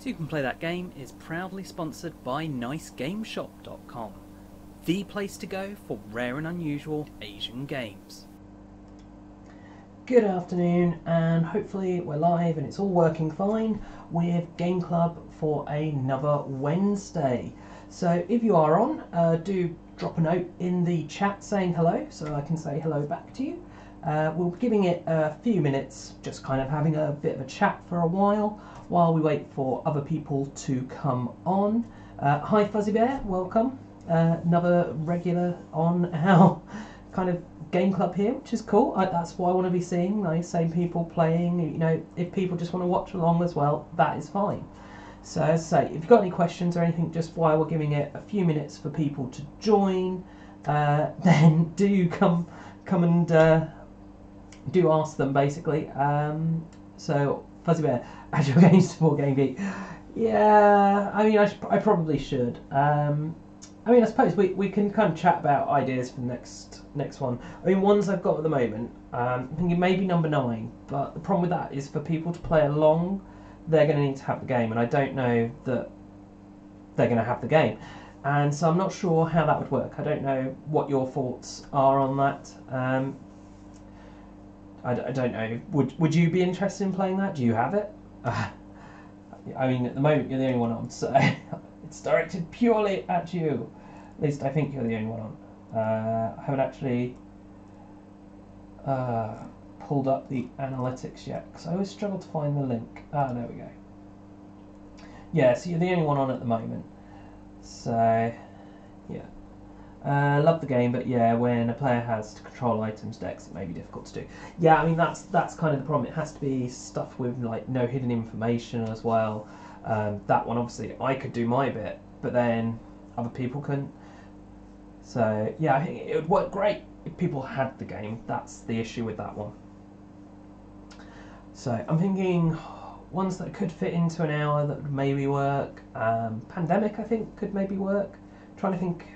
Toucan Play That Game is proudly sponsored by NiceGameShop.com, the place to go for rare and unusual Asian games. Good afternoon, and hopefully we're live and it's all working fine with Game Club for another Wednesday. So if you are on, do drop a note in the chat saying hello so I can say hello back to you. We'll be giving it a few minutes, just kind of having a bit of a chat for a while we wait for other people to come on. Hi Fuzzy Bear, welcome. Another regular on our kind of Game Club here, which is cool. That's what I want to be seeing, those same people playing. You know, if people just want to watch along as well, that is fine. So as I say, if you've got any questions or anything, just while we're giving it a few minutes for people to join, then do come and do ask them basically. So Fuzzy Bear, add your games to Board Game Geek. Yeah, I mean, I probably should. I mean, I suppose we can kind of chat about ideas for the next one. I mean, ones I've got at the moment, I'm thinking maybe number 9, but the problem with that is for people to play along, they're going to need to have the game, and I don't know that they're going to have the game. And so I'm not sure how that would work. I don't know what your thoughts are on that. I don't know. Would you be interested in playing that? Do you have it? I mean, at the moment you're the only one on, so it's directed purely at you. At least I think you're the only one on. I haven't actually pulled up the analytics yet, because I always struggle to find the link. There we go. Yeah, so you're the only one on at the moment. So, yeah. Love the game, but yeah, when a player has to control items decks, it may be difficult to do. Yeah, I mean, that's kind of the problem. It has to be stuff with like no hidden information as well. That one, obviously, I could do my bit, but then other people couldn't. So yeah, I think it would work great if people had the game. That's the issue with that one. So I'm thinking ones that could fit into an hour that would maybe work. Pandemic, I think, could maybe work. I'm trying to think.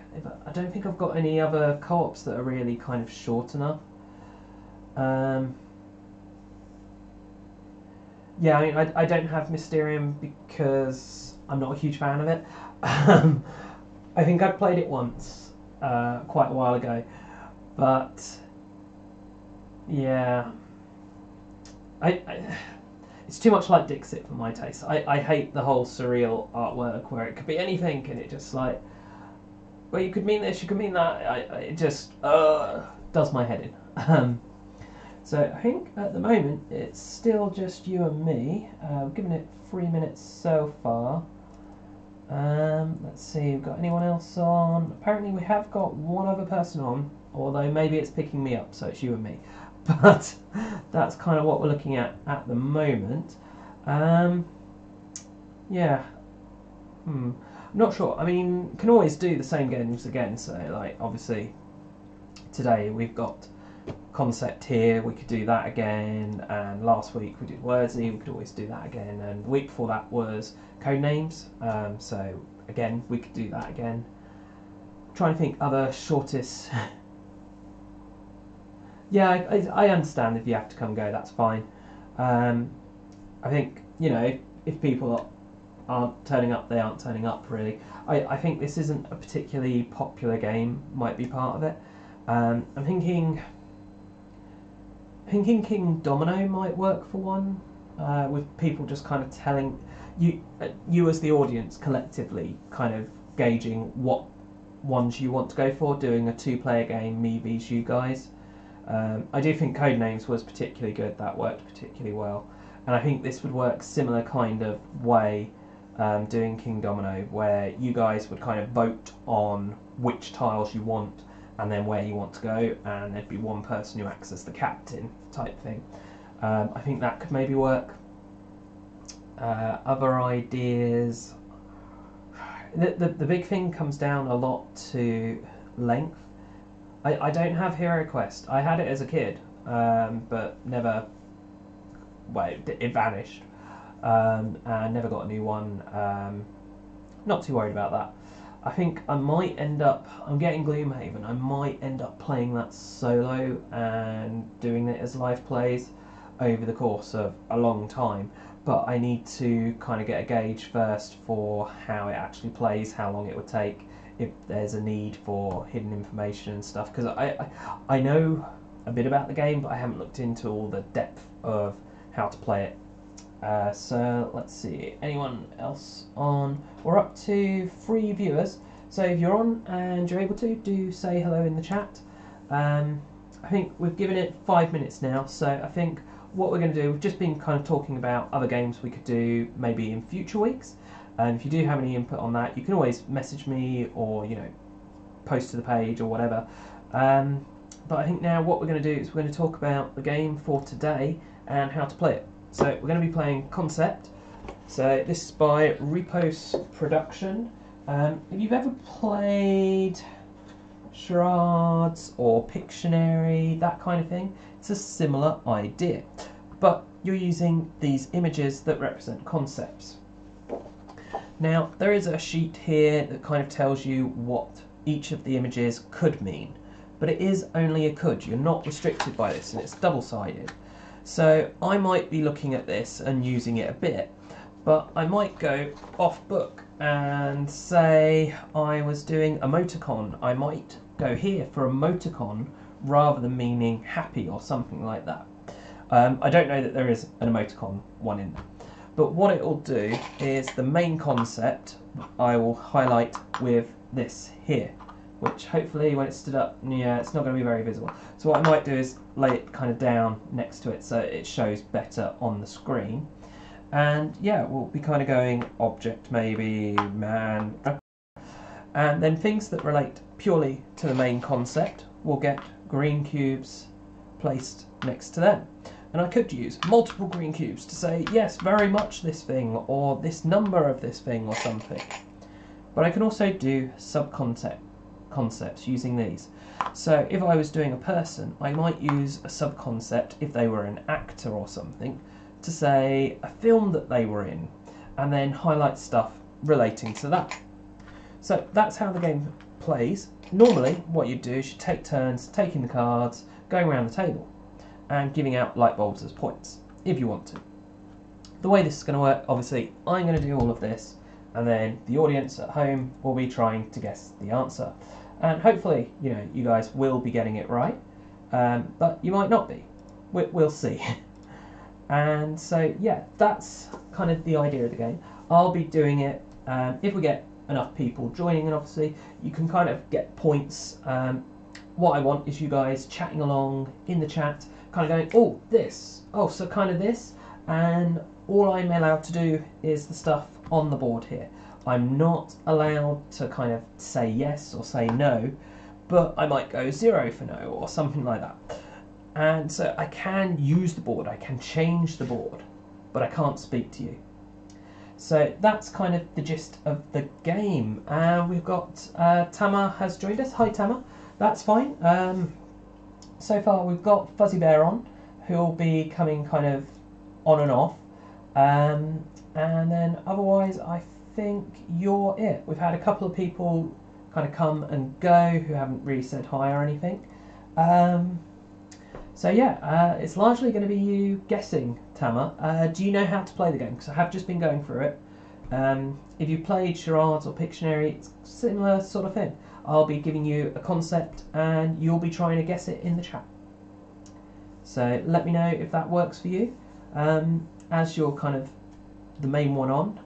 I don't think I've got any other co-ops that are really kind of short enough. Yeah, I mean, I don't have Mysterium because I'm not a huge fan of it. I think I played it once, quite a while ago, but yeah, it's too much like Dixit for my taste. I hate the whole surreal artwork where it could be anything and it just like, well, you could mean this, you could mean that. It just does my head in. So I think at the moment it's still just you and me. We've given it 3 minutes so far. Let's see, we've got anyone else on? Apparently we have got one other person on, although maybe it's picking me up, so it's you and me. But that's kind of what we're looking at the moment. Yeah. I'm not sure. I mean, can always do the same games again. So, like, obviously, today we've got Concept here. We could do that again. And last week we did Wordsy. We could always do that again. And the week before that was Codenames. So again, we could do that again. Trying to think other shortest. Yeah, I understand if you have to come and go. That's fine. I think, you know, if people aren't turning up, they aren't turning up, really. I think this isn't a particularly popular game, might be part of it. I'm thinking King Domino might work for one, with people just kind of telling you as the audience collectively kind of gauging what ones you want to go for, doing a 2-player game, me vs you guys. I do think Codenames was particularly good, that worked particularly well, and I think this would work similar kind of way, doing King Domino, where you guys would kind of vote on which tiles you want and then where you want to go, and there'd be one person who acts as the captain type thing. I think that could maybe work. Other ideas, the big thing comes down a lot to length. I don't have Hero Quest. I had it as a kid, but never, well, it vanished. And never got a new one. Not too worried about that. I think I might end up, I'm getting Gloomhaven, I might end up playing that solo and doing it as live plays over the course of a long time. but I need to kind of get a gauge first for how it actually plays, how long it would take, if there's a need for hidden information and stuff, because I know a bit about the game, but I haven't looked into all the depth of how to play it. So let's see, anyone else on? We're up to 3 viewers, so if you're on and you're able to, do say hello in the chat. I think we've given it 5 minutes now, so I think what we're going to do, we've just been kind of talking about other games we could do maybe in future weeks, and if you do have any input on that, you can always message me or, you know, post to the page or whatever. But I think now what we're going to do is we're going to talk about the game for today and how to play it. So we're going to be playing Concept. So this is by Repos Production. If you've ever played charades or Pictionary, that kind of thing, it's a similar idea, but you're using these images that represent concepts. Now there is a sheet here that kind of tells you what each of the images could mean, but it is only a could. You're not restricted by this, and it's double-sided. So I might be looking at this and using it a bit, but I might go off book and say I was doing emoticon. I might go here for emoticon rather than meaning happy or something like that. I don't know that there is an emoticon one in there, but what it will do is the main concept I will highlight with this here, which hopefully when it's stood up, yeah, it's not going to be very visible. So what I might do is lay it kind of down next to it so it shows better on the screen. And yeah, we'll be kind of going object, maybe man, and then things that relate purely to the main concept will get green cubes placed next to them. And I could use multiple green cubes to say, yes, very much this thing, or this number of this thing, or something. But I can also do concepts using these. So if I was doing a person, I might use a subconcept if they were an actor or something to say a film that they were in, and then highlight stuff relating to that. So that's how the game plays. Normally what you do is you take turns taking the cards, going around the table and giving out light bulbs as points if you want to. The way this is going to work, obviously I'm going to do all of this, and then the audience at home will be trying to guess the answer, and hopefully, you know, you guys will be getting it right, but you might not be. We'll see. And so yeah, that's kind of the idea of the game. I'll be doing it if we get enough people joining, and obviously you can kind of get points. What I want is you guys chatting along in the chat, kind of going, oh this, oh so kind of this, and all I'm allowed to do is the stuff on the board here. I'm not allowed to kind of say yes or say no, but I might go 0 for no or something like that. And so I can use the board, I can change the board, but I can't speak to you. So that's kind of the gist of the game. We've got Tama has joined us. Hi Tama, that's fine. So far we've got Fuzzy Bear on, who'll be coming kind of on and off. And then otherwise I think you're it. We've had a couple of people kind of come and go who haven't really said hi or anything. So yeah, it's largely going to be you guessing, Tama. Do you know how to play the game? Because I have just been going through it. If you played charades or Pictionary, it's a similar sort of thing. I'll be giving you a concept and you'll be trying to guess it in the chat. So let me know if that works for you. As you're kind of the main one on,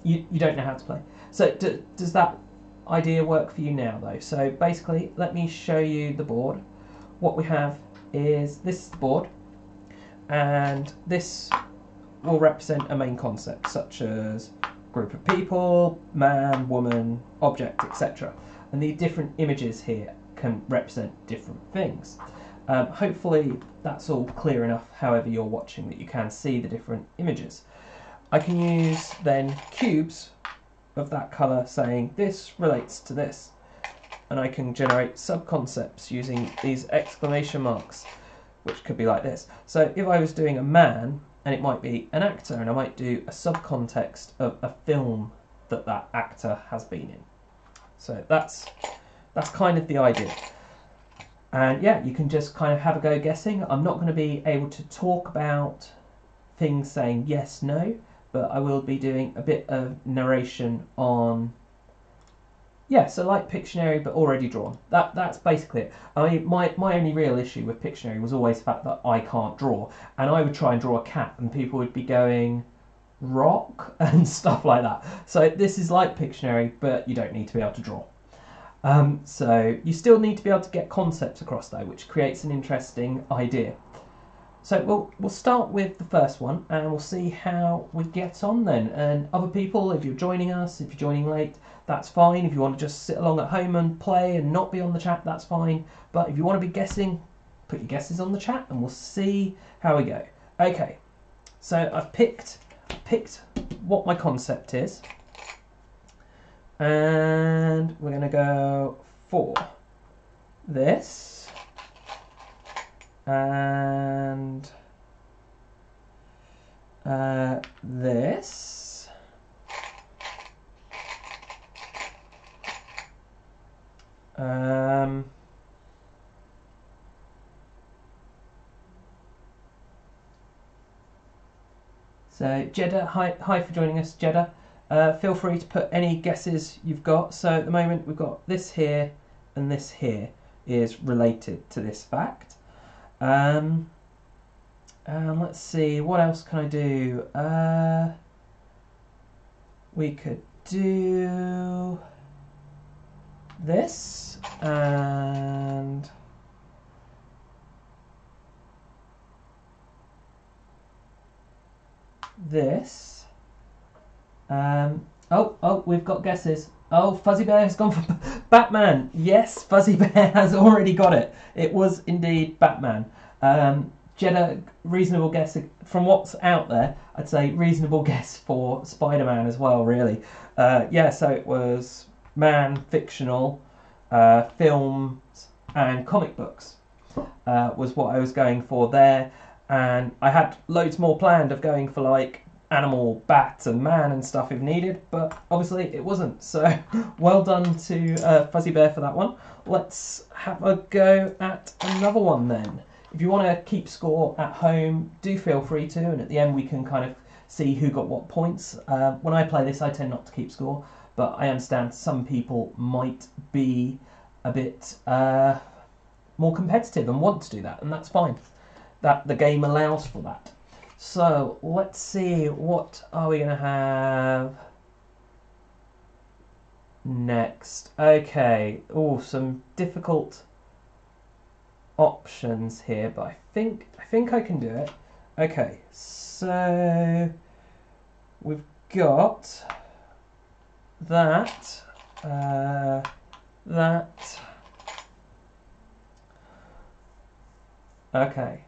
you don't know how to play. So does that idea work for you now though? So basically, let me show you the board. What we have is this board, and this will represent a main concept such as group of people, man, woman, object, etc. And the different images here can represent different things. Hopefully that's all clear enough, however you're watching, that you can see the different images. I can use then cubes of that colour saying this relates to this, and I can generate sub-concepts using these exclamation marks, which could be like this. So if I was doing a man, and it might be an actor, and I might do a subcontext of a film that that actor has been in. So that's kind of the idea. And yeah, you can just kind of have a go guessing. I'm not going to be able to talk about things saying yes, no, but I will be doing a bit of narration on. Yeah, so like Pictionary, but already drawn. That's basically it. I mean, my only real issue with Pictionary was always the fact that I can't draw, and I would try and draw a cat, and people would be going rock and stuff like that. So this is like Pictionary, but you don't need to be able to draw. So you still need to be able to get concepts across though, which creates an interesting idea. So we'll start with the first one, and we'll see how we get on then. And other people, if you're joining us, if you're joining late, that's fine. If you want to just sit along at home and play and not be on the chat, that's fine. But if you want to be guessing, put your guesses on the chat, and we'll see how we go. Okay, so I've picked what my concept is, and we're going to go for this and this. So Jeddah, hi for joining us, Jeddah. Feel free to put any guesses you've got. So at the moment we've got this here and this here is related to this fact. And let's see, what else can I do? We could do this and this. Oh, we've got guesses. Oh, Fuzzy Bear has gone for Batman. Yes, Fuzzy Bear has already got it. It was indeed Batman. Jeddah, reasonable guess from what's out there. I'd say reasonable guess for Spider-Man as well, really. Yeah, so it was man, fictional, films, and comic books was what I was going for there. And I had loads more planned of going for like animal, bat and man and stuff if needed, but obviously it wasn't. So well done to Fuzzy Bear for that one. Let's have a go at another one then. If you want to keep score at home, do feel free to, and at the end we can kind of see who got what points. When I play this I tend not to keep score, but I understand some people might be a bit more competitive and want to do that, and that's fine. That the game allows for that. So let's see, what are we going to have next? Okay, some difficult options here, but I think I can do it. Okay, so we've got that, that. Okay.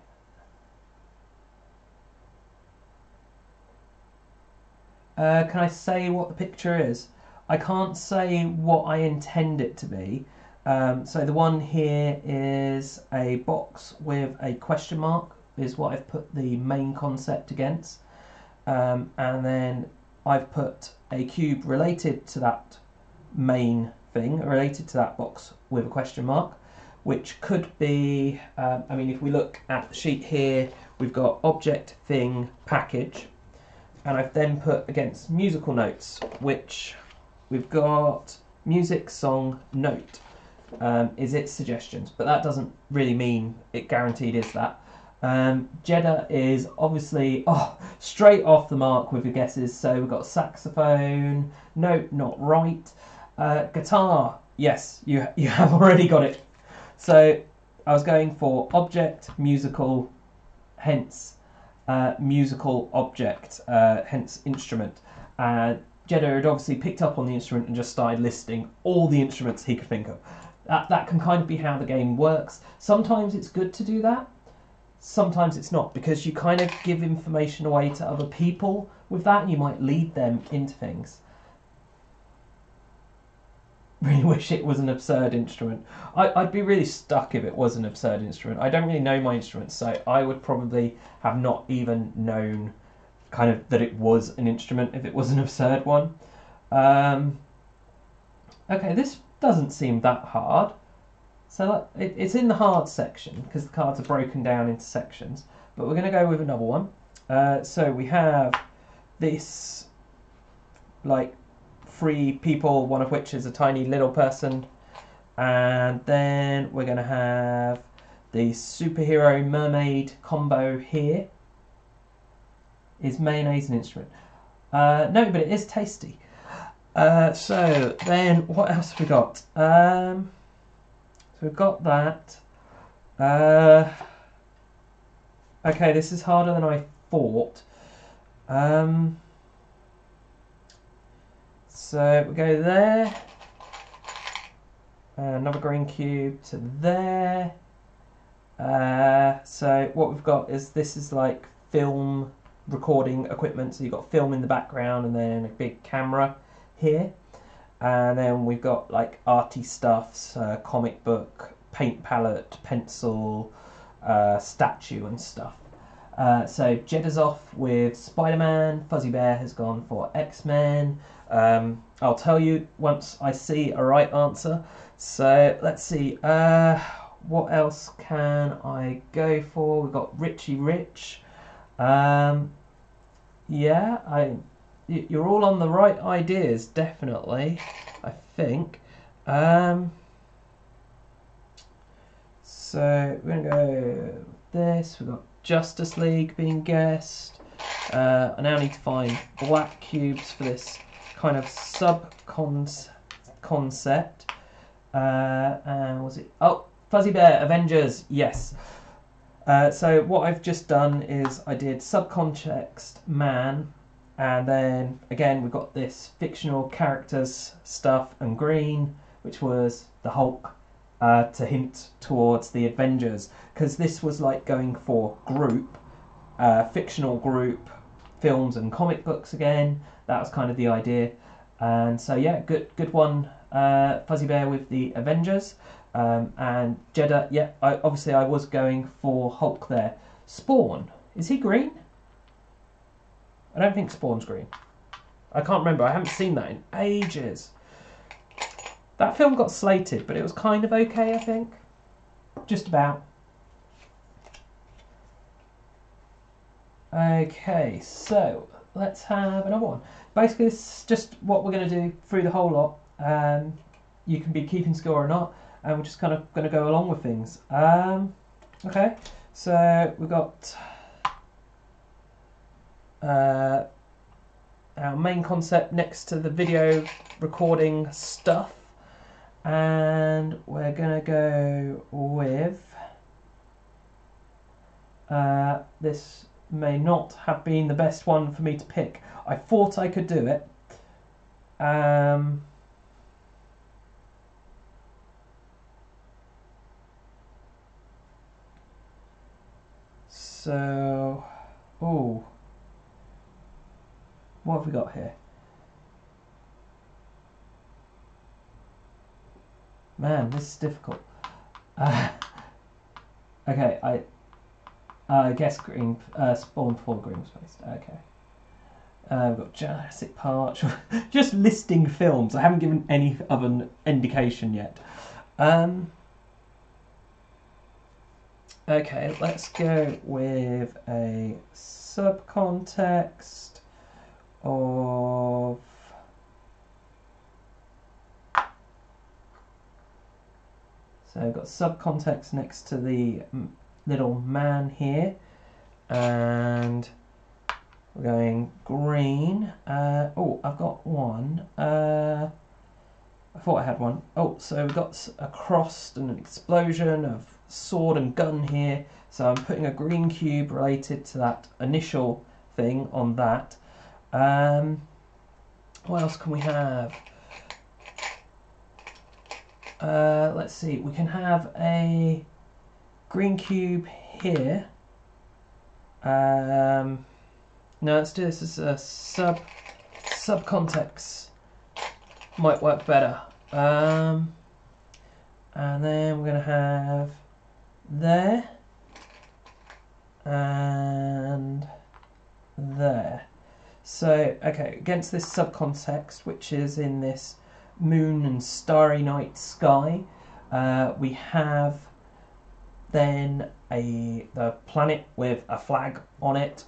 Can I say what the picture is? I can't say what I intend it to be. So the one here is a box with a question mark, is what I've put the main concept against. And then I've put a cube related to that main thing, related to that box with a question mark, which could be, I mean, if we look at the sheet here, we've got object, thing, package. And I've then put against musical notes, which we've got music, song, note, is its suggestions, but that doesn't really mean it guaranteed is that. Jeddah is obviously straight off the mark with your guesses, so we've got saxophone, note, not right, guitar, yes, you have already got it. So I was going for object, musical, hence musical object, hence instrument. Jeddah had obviously picked up on the instrument and just started listing all the instruments he could think of. That can kind of be how the game works. Sometimes it's good to do that, sometimes it's not, because you kind of give information away to other people with that and you might lead them into things. Really wish it was an absurd instrument. I'd be really stuck if it was an absurd instrument. I don't really know my instruments, so I would probably have not even known kind of that it was an instrument if it was an absurd one. Okay, this doesn't seem that hard. So it's in the hard section because the cards are broken down into sections. But we're going to go with another one. So we have this, like, 3 people, one of which is a tiny little person. And then we're going to have the superhero mermaid combo here. Is mayonnaise an instrument? No, but it is tasty. So then what else have we got? So we've got that. Okay, this is harder than I thought. So we go there. Another green cube to there. So what we've got is, this is like film recording equipment. So you've got film in the background and then a big camera here. And then we've got like arty stuffs, comic book, paint palette, pencil, statue and stuff. So Jed is off with Spider-Man. Fuzzy Bear has gone for X-Men. I'll tell you once I see a right answer. So let's see. What else can I go for? We've got Richie Rich. Yeah, you're all on the right ideas, definitely, I think. So we're going to go with this. We've got Justice League being guessed. I now need to find black cubes for this kind of sub-concept. And was it... Oh, Fuzzy Bear, Avengers, yes. So what I've just done is I did subcontext man, and then again we've got this fictional characters stuff and green, which was the Hulk, to hint towards the Avengers, because this was like going for group, fictional group, films and comic books again. That was kind of the idea. And so yeah, good one, Fuzzy Bear with the Avengers. And Jeddah, yeah, obviously I was going for Hulk there. Spawn, is he green? I don't think Spawn's green. I can't remember, I haven't seen that in ages. That film got slated, but it was kind of okay, I think. Just about. Okay, so let's have another one. Basically, this is just what we're going to do through the whole lot. You can be keeping score or not, and we're just kind of going to go along with things. Okay, so we've got our main concept next to the video recording stuff, and we're going to go with this may not have been the best one for me to pick. I thought I could do it. So, oh, what have we got here? Man, this is difficult. Okay, I guess green, Spawn before the green was placed. Okay. We've got Jurassic Park. Just listing films. I haven't given any other indication yet. Okay, let's go with a subcontext of... So we've got subcontext next to the little man here, and we're going green. Oh, I've got one. I thought I had one. Oh, so we've got a cross and an explosion of sword and gun here. So I'm putting a green cube related to that initial thing on that. What else can we have? Let's see. We can have a green cube here. No, let's do this as a subcontext. Might work better. And then we're going to have there and there. So, okay, against this subcontext, which is in this moon and starry night sky, we have then the planet with a flag on it.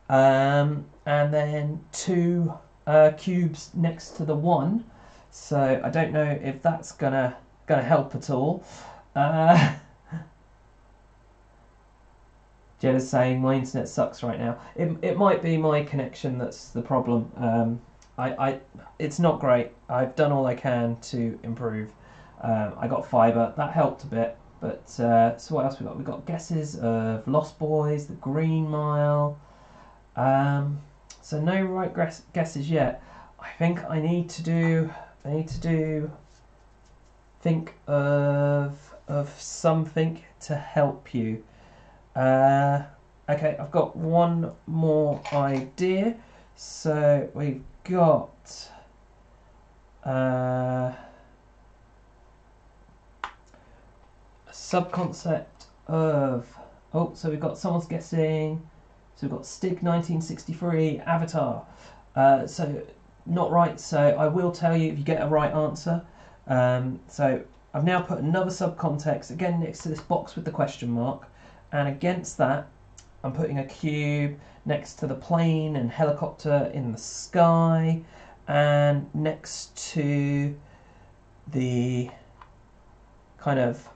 and then 2 cubes next to the 1. So I don't know if that's gonna help at all. Jed is saying my internet sucks right now. It might be my connection that's the problem. It's not great. I've done all I can to improve. I got fibre, that helped a bit. But so what else we got? We got guesses of Lost Boys, The Green Mile. So no right guesses yet. I think I need to do think of something to help you. Okay, I've got one more idea. So we've got a subconcept of so we've got someone's guessing. So we've got Stig 1963 Avatar. So not right. So I will tell you if you get a right answer. So I've now put another subcontext again next to this box with the question mark, and against that I'm putting a cube next to the plane and helicopter in the sky, and next to the kind of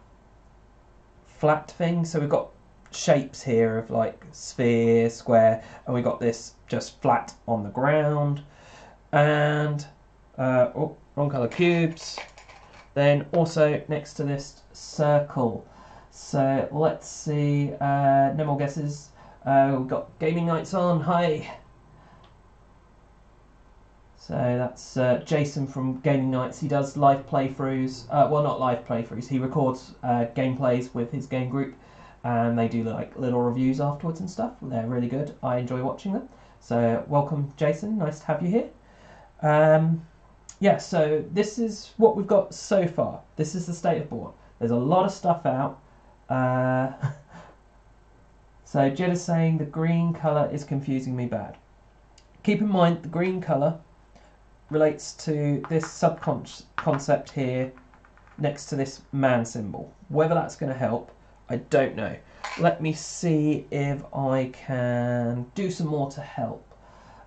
flat thing. So we've got shapes here of like sphere, square, and we got this just flat on the ground, and wrong colour cubes. Then also next to this circle. So let's see, no more guesses. We've got gaming nights on. Hi. So that's Jason from Gaming Nights. He does live playthroughs. Well, not live playthroughs. He records gameplays with his game group, and they do like little reviews afterwards and stuff. They're really good. I enjoy watching them. So welcome, Jason. Nice to have you here. Yeah, so this is what we've got so far. This is the state of board. There's a lot of stuff out. So Jed is saying the green colour is confusing me bad. Keep in mind the green colour relates to this subconcept here next to this man symbol. Whether that's going to help, I don't know. Let me see if I can do some more to help.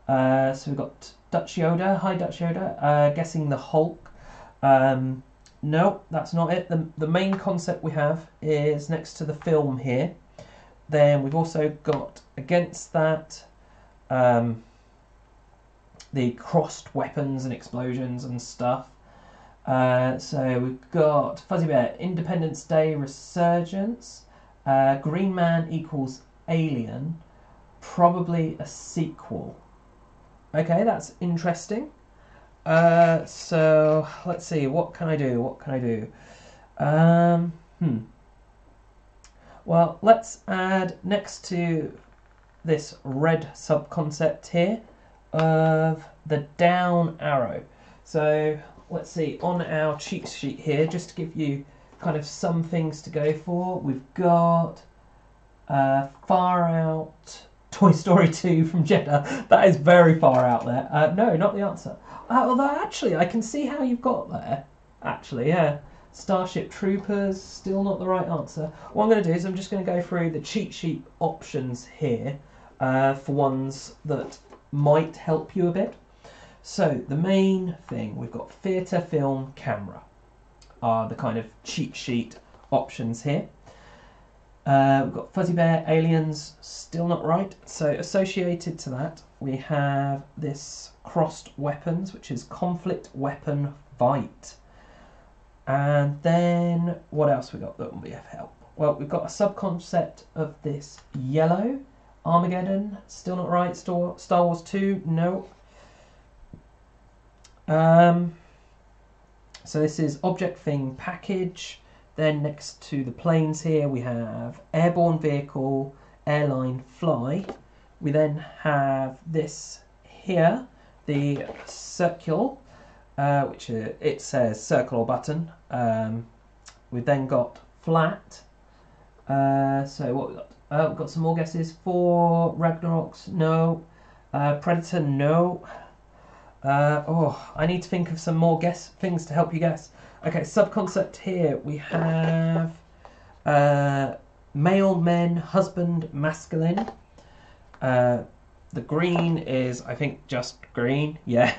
So we've got Dutch Yoda. Hi, Dutch Yoda. Guessing the Hulk. No, that's not it. The main concept we have is next to the film here. Then we've also got against that the crossed weapons and explosions and stuff. So we've got Fuzzy Bear, Independence Day Resurgence, Green Man equals Alien, probably a sequel. Okay, that's interesting. So let's see, what can I do? Well, let's add next to this red subconcept here of the down arrow. So let's see, on our cheat sheet here, just to give you kind of some things to go for, we've got Far Out Toy Story 2 from Jeddah. That is very far out there. No, not the answer. Although actually, I can see how you've got there. Actually, yeah. Starship Troopers, still not the right answer. What I'm going to do is I'm just going to go through the cheat sheet options here for ones that might help you a bit. So the main thing, we've got theatre, film, camera are the kind of cheat sheet options here. We've got Fuzzy Bear, Aliens, still not right. So associated to that, we have this crossed weapons, which is conflict, weapon, fight. And then what else we got that will be of help? Well, we've got a subconcept of this yellow. Armageddon, still not right. Star Wars 2, no. So this is object, thing, package. Then next to the planes here we have airborne vehicle, airline, fly. We then have this here, the circle, which it says circle or button. We've then got flat. So what we got? We've got some more guesses. For Ragnaroks, no. Predator, no. I need to think of some more things to help you guess. Okay, subconcept here we have male, men, husband, masculine. the green is, I think, just green. Yeah.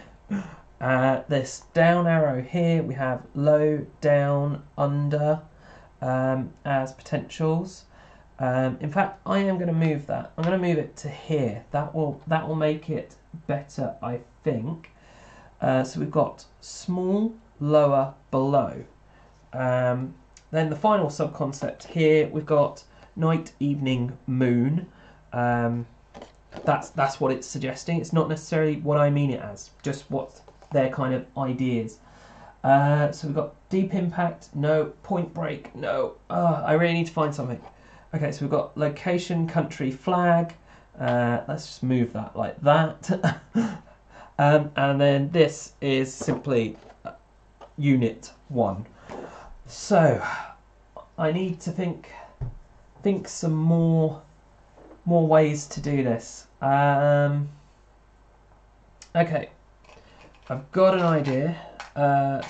This down arrow here, we have low, down, under as potentials. In fact, I am going to move that. I'm going to move it to here. That will make it better, I think. So we've got small, lower, below. Then the final subconcept here, we've got night, evening, moon. That's what it's suggesting. It's not necessarily what I mean it as, just what their kind of ideas. So we've got deep impact, no. Point break, no. I really need to find something. Okay, so we've got location, country, flag. Let's just move that like that. And then this is simply unit 1. So I need to think some more ways to do this. Okay, I've got an idea.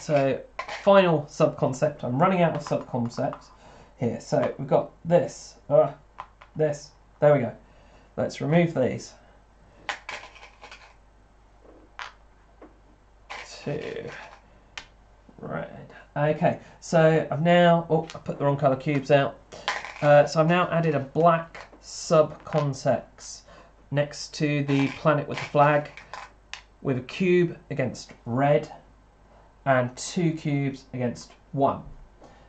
So final subconcept. I'm running out of subconcepts here. So we've got this, this. There we go. Let's remove these. 2 red. Okay, so I've now, I put the wrong colour cubes out. So I've now added a black sub-concept next to the planet with the flag, with a cube against red and 2 cubes against 1.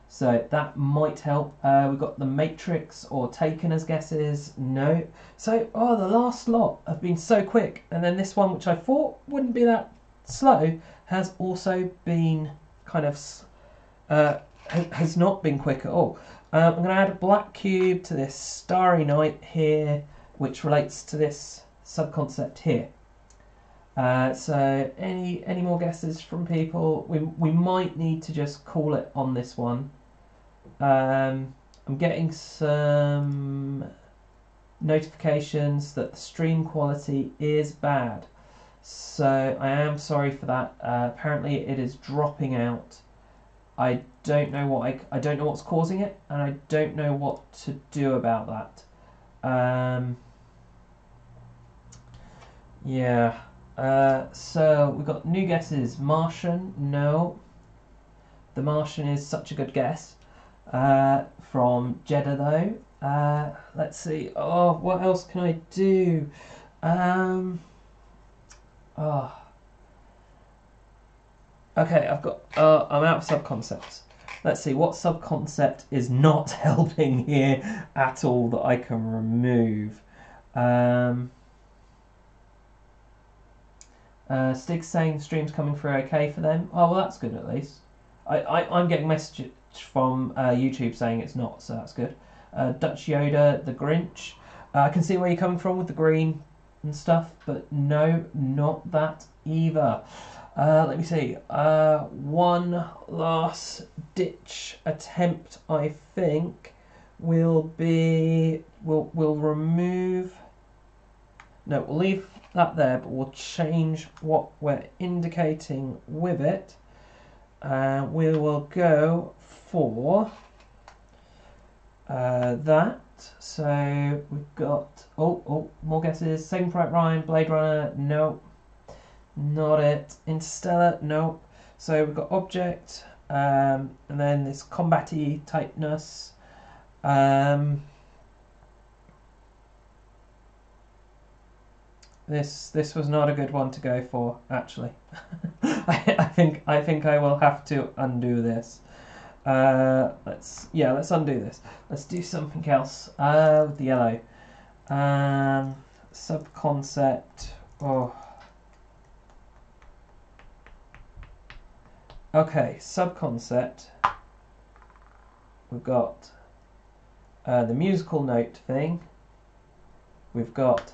So that might help. We've got the Matrix or Taken as guesses. No. So, the last lot have been so quick. And then this one, which I thought wouldn't be that slow, has also been kind of, has not been quick at all. I'm going to add a black cube to this Starry Night here, which relates to this sub-concept here. So any more guesses from people? We might need to just call it on this one. I'm getting some notifications that the stream quality is bad, so I am sorry for that. Apparently it is dropping out. I don't know what I don't know what's causing it, and I don't know what to do about that. Yeah. So we've got new guesses. Martian, no. The Martian is such a good guess. From Jeddah though. Let's see. What else can I do? Okay, I've got. I'm out of sub-concepts. Let's see what sub-concept is not helping here at all that I can remove. Stig's saying the stream's coming through okay for them. Oh, well, that's good at least. I'm getting messages from YouTube saying it's not, so that's good. Dutch Yoda, the Grinch. I can see where you're coming from with the green and stuff, but no, not that either. Let me see. One last ditch attempt, I think, will be we'll remove. No, we'll leave that there, but we'll change what we're indicating with it. We will go for that. So we've got more guesses. Saving Private Ryan, Blade Runner, no, not it. Interstellar, no. So we've got object, and then this combat-y typeness. This was not a good one to go for, actually. I think I will have to undo this. Let's undo this. Let's do something else with the yellow. Sub-concept. Okay, sub-concept. We've got the musical note thing. We've got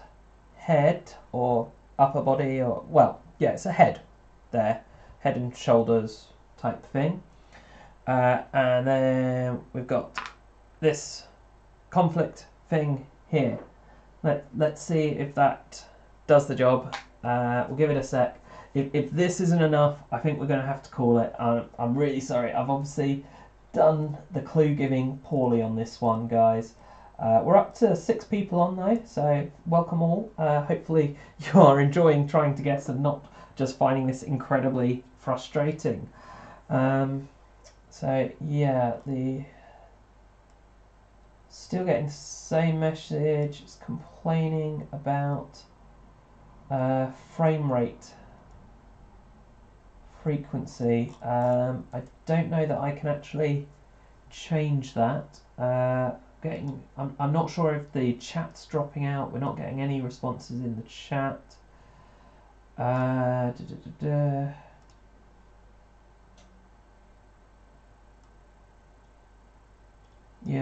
head or upper body, or it's a head there, head and shoulders type thing, and then we've got this conflict thing here. Let's see if that does the job. We'll give it a sec. If this isn't enough, I think we're going to have to call it. I'm really sorry. I've obviously done the clue giving poorly on this one, guys. We're up to 6 people on though, so welcome all. Hopefully you are enjoying trying to guess and not just finding this incredibly frustrating. So yeah, still getting the same message. It's complaining about frame rate frequency. I don't know that I can actually change that. I'm not sure if the chat's dropping out. We're not getting any responses in the chat. Yeah,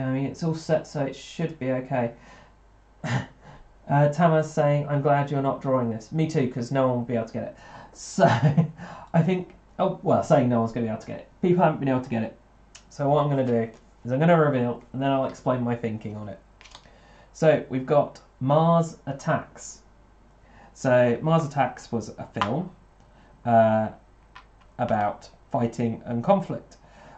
I mean it's all set, so it should be okay. Tama's saying, "I'm glad you're not drawing this." Me too, because no one will be able to get it. So I think, saying no one's going to be able to get it. People haven't been able to get it. So what I'm going to do is I'm going to reveal, and then I'll explain my thinking on it. So we've got Mars Attacks. So Mars Attacks was a film about fighting and conflict.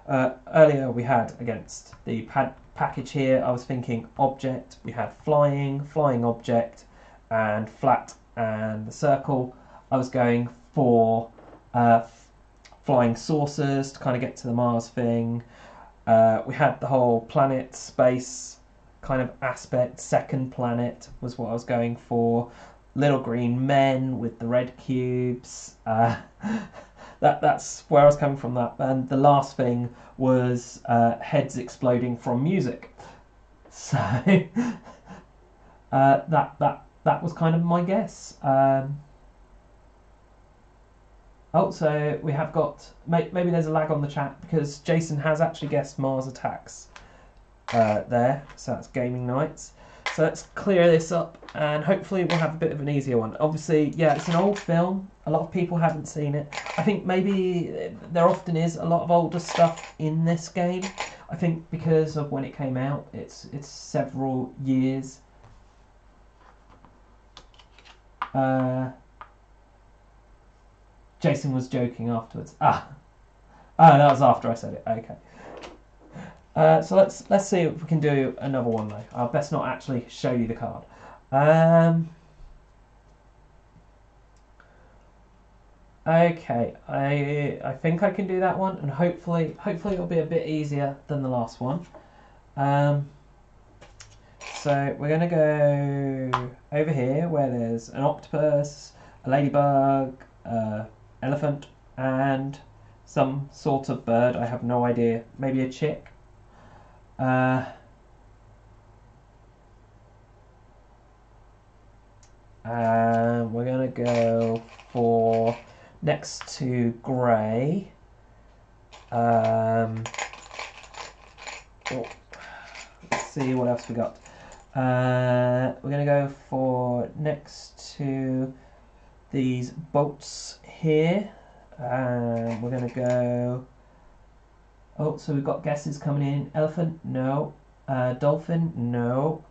Earlier we had against the package here, I was thinking object, we had flying object, and flat and the circle. I was going for flying saucers to kind of get to the Mars thing. We had the whole planet space kind of aspect. Second planet was what I was going for. Little green men with the red cubes. That's where I was coming from. That, and the last thing was heads exploding from music. So that was kind of my guess. So we have got, maybe there's a lag on the chat because Jason has actually guessed Mars Attacks there, so that's Gaming Nights. So let's clear this up and hopefully we'll have a bit of an easier one. Obviously, yeah, it's an old film. A lot of people haven't seen it. I think maybe there often is a lot of older stuff in this game. I think because of when it came out, it's several years. Jason was joking afterwards. That was after I said it. Okay. So let's see if we can do another one though. I'll best not actually show you the card. Okay, I think I can do that one, and hopefully it'll be a bit easier than the last one. So we're gonna go over here where there's an octopus, a ladybug, elephant, and some sort of bird. I have no idea. Maybe a chick. And we're gonna go for next to grey. Let's see what else we got. We're gonna go for next to these bolts here. We're gonna go. So we've got guesses coming in. Elephant, no. Dolphin, no.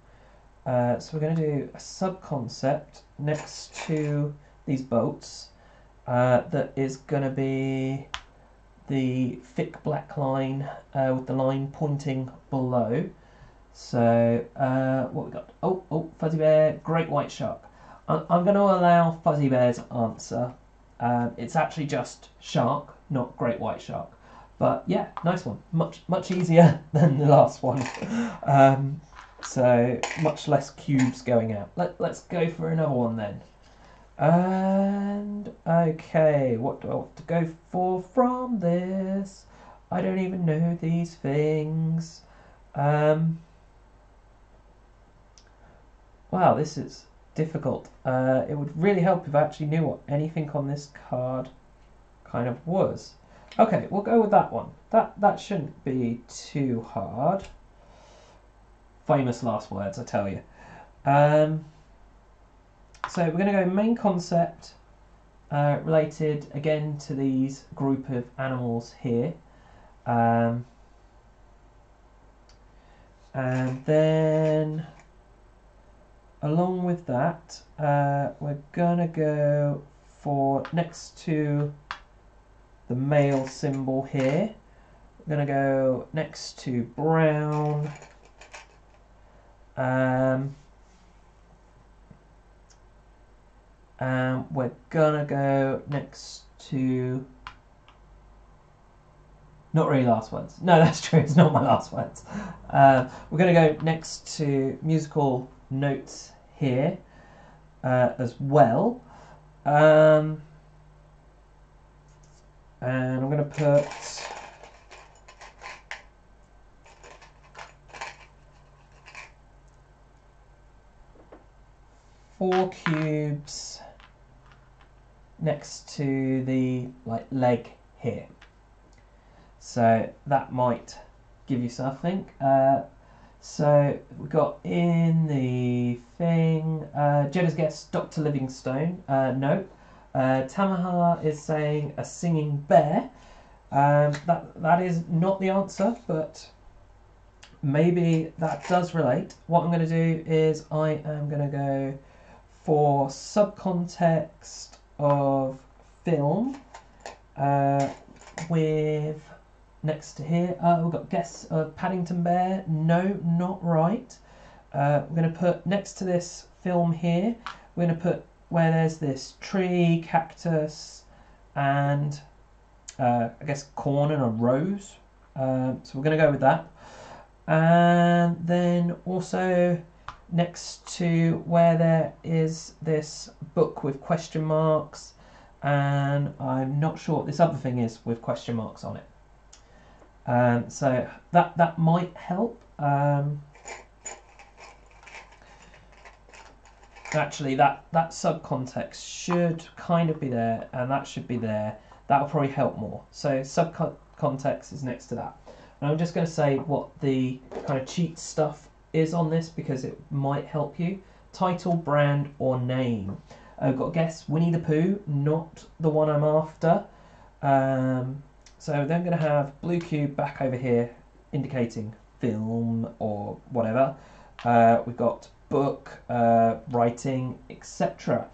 So we're going to do a sub-concept next to these boats. That is going to be the thick black line with the line pointing below. So what we got? Oh, Fuzzy Bear, Great White Shark. I'm going to allow Fuzzy Bear's answer. It's actually just shark, not Great White Shark. But yeah, nice one. Much easier than the last one. So much less cubes going out. Let's go for another one then. And okay, what do I want to go for from this? I don't even know these things. Wow, this is difficult. It would really help if I actually knew what anything on this card kind of was. Okay, we'll go with that one. That shouldn't be too hard. Famous last words, I tell you. So we're going to go main concept related again to these group of animals here. And then along with that, we're going to go for next to the male symbol here. We're going to go next to brown. And we're gonna go next to, not really last words. No, that's true. It's not my last words. We're gonna go next to musical notes here as well. And I'm gonna put 4 cubes next to the leg here. So that might give you something. So we've got in the thing, Jedda's guessed Dr. Livingstone. No. Tamaha is saying a singing bear. That is not the answer, but maybe that does relate. What I'm going to do is I am going to go for subcontext of film with next to here. We've got guess of Paddington Bear. No, not right. We're going to put next to this film here, we're going to put where there's this tree, cactus, and I guess corn and a rose. So we're going to go with that. And then also next to where there is this book with question marks, and I'm not sure what this other thing is with question marks on it. So that might help. Actually, that subcontext should kind of be there, and that should be there. That'll probably help more. So subcontext is next to that. And I'm just going to say what the kind of cheat stuff is on this because it might help you. Title, brand, or name. I've got to guess Winnie the Pooh, not the one I'm after. So then I'm going to have blue cube back over here indicating film or whatever. We've got book, writing, etc.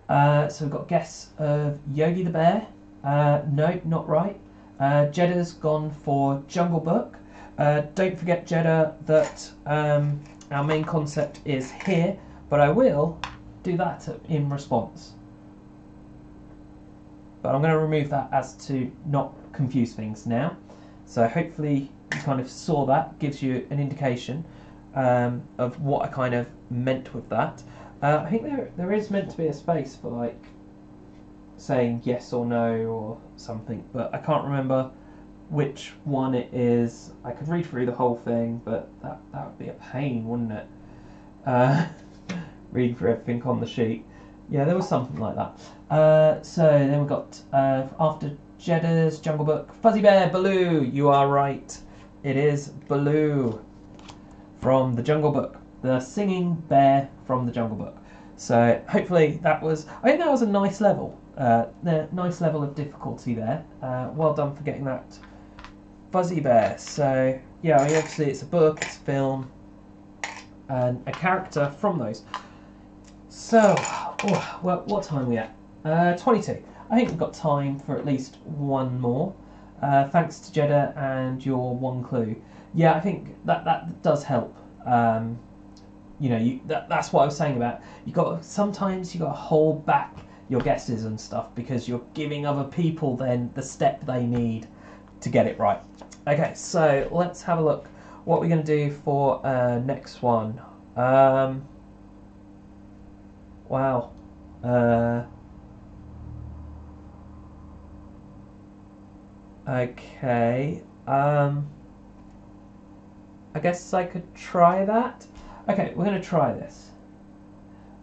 So we've got guess of Yogi the Bear. No, not right. Jedda's gone for Jungle Book. Don't forget, Jeddah, that our main concept is here, but I will do that in response. But I'm going to remove that as to not confuse things now. So hopefully you kind of saw that, gives you an indication of what I kind of meant with that. I think there is meant to be a space for like saying yes or no or something, but I can't remember which one it is. I could read through the whole thing, but that would be a pain, wouldn't it? Read through everything on the sheet. Yeah, there was something like that. So then we've got after Jeddah's Jungle Book, Fuzzy Bear, Baloo. You are right. It is Baloo from the Jungle Book, the singing bear from the Jungle Book. So hopefully I think that was a nice level. Nice level of difficulty there. Well done for getting that Fuzzy Bear. So yeah, obviously it's a book, it's a film, and a character from those. So, well, what time are we at? 22. I think we've got time for at least one more. Thanks to Jeddah and your one clue. Yeah, I think that does help. You know, that's what I was saying about sometimes you got to hold back your guesses and stuff because you're giving other people then the step they need to get it right. Okay, so let's have a look what we're going to do for next one. Wow. Okay. I guess I could try that. Okay, we're going to try this.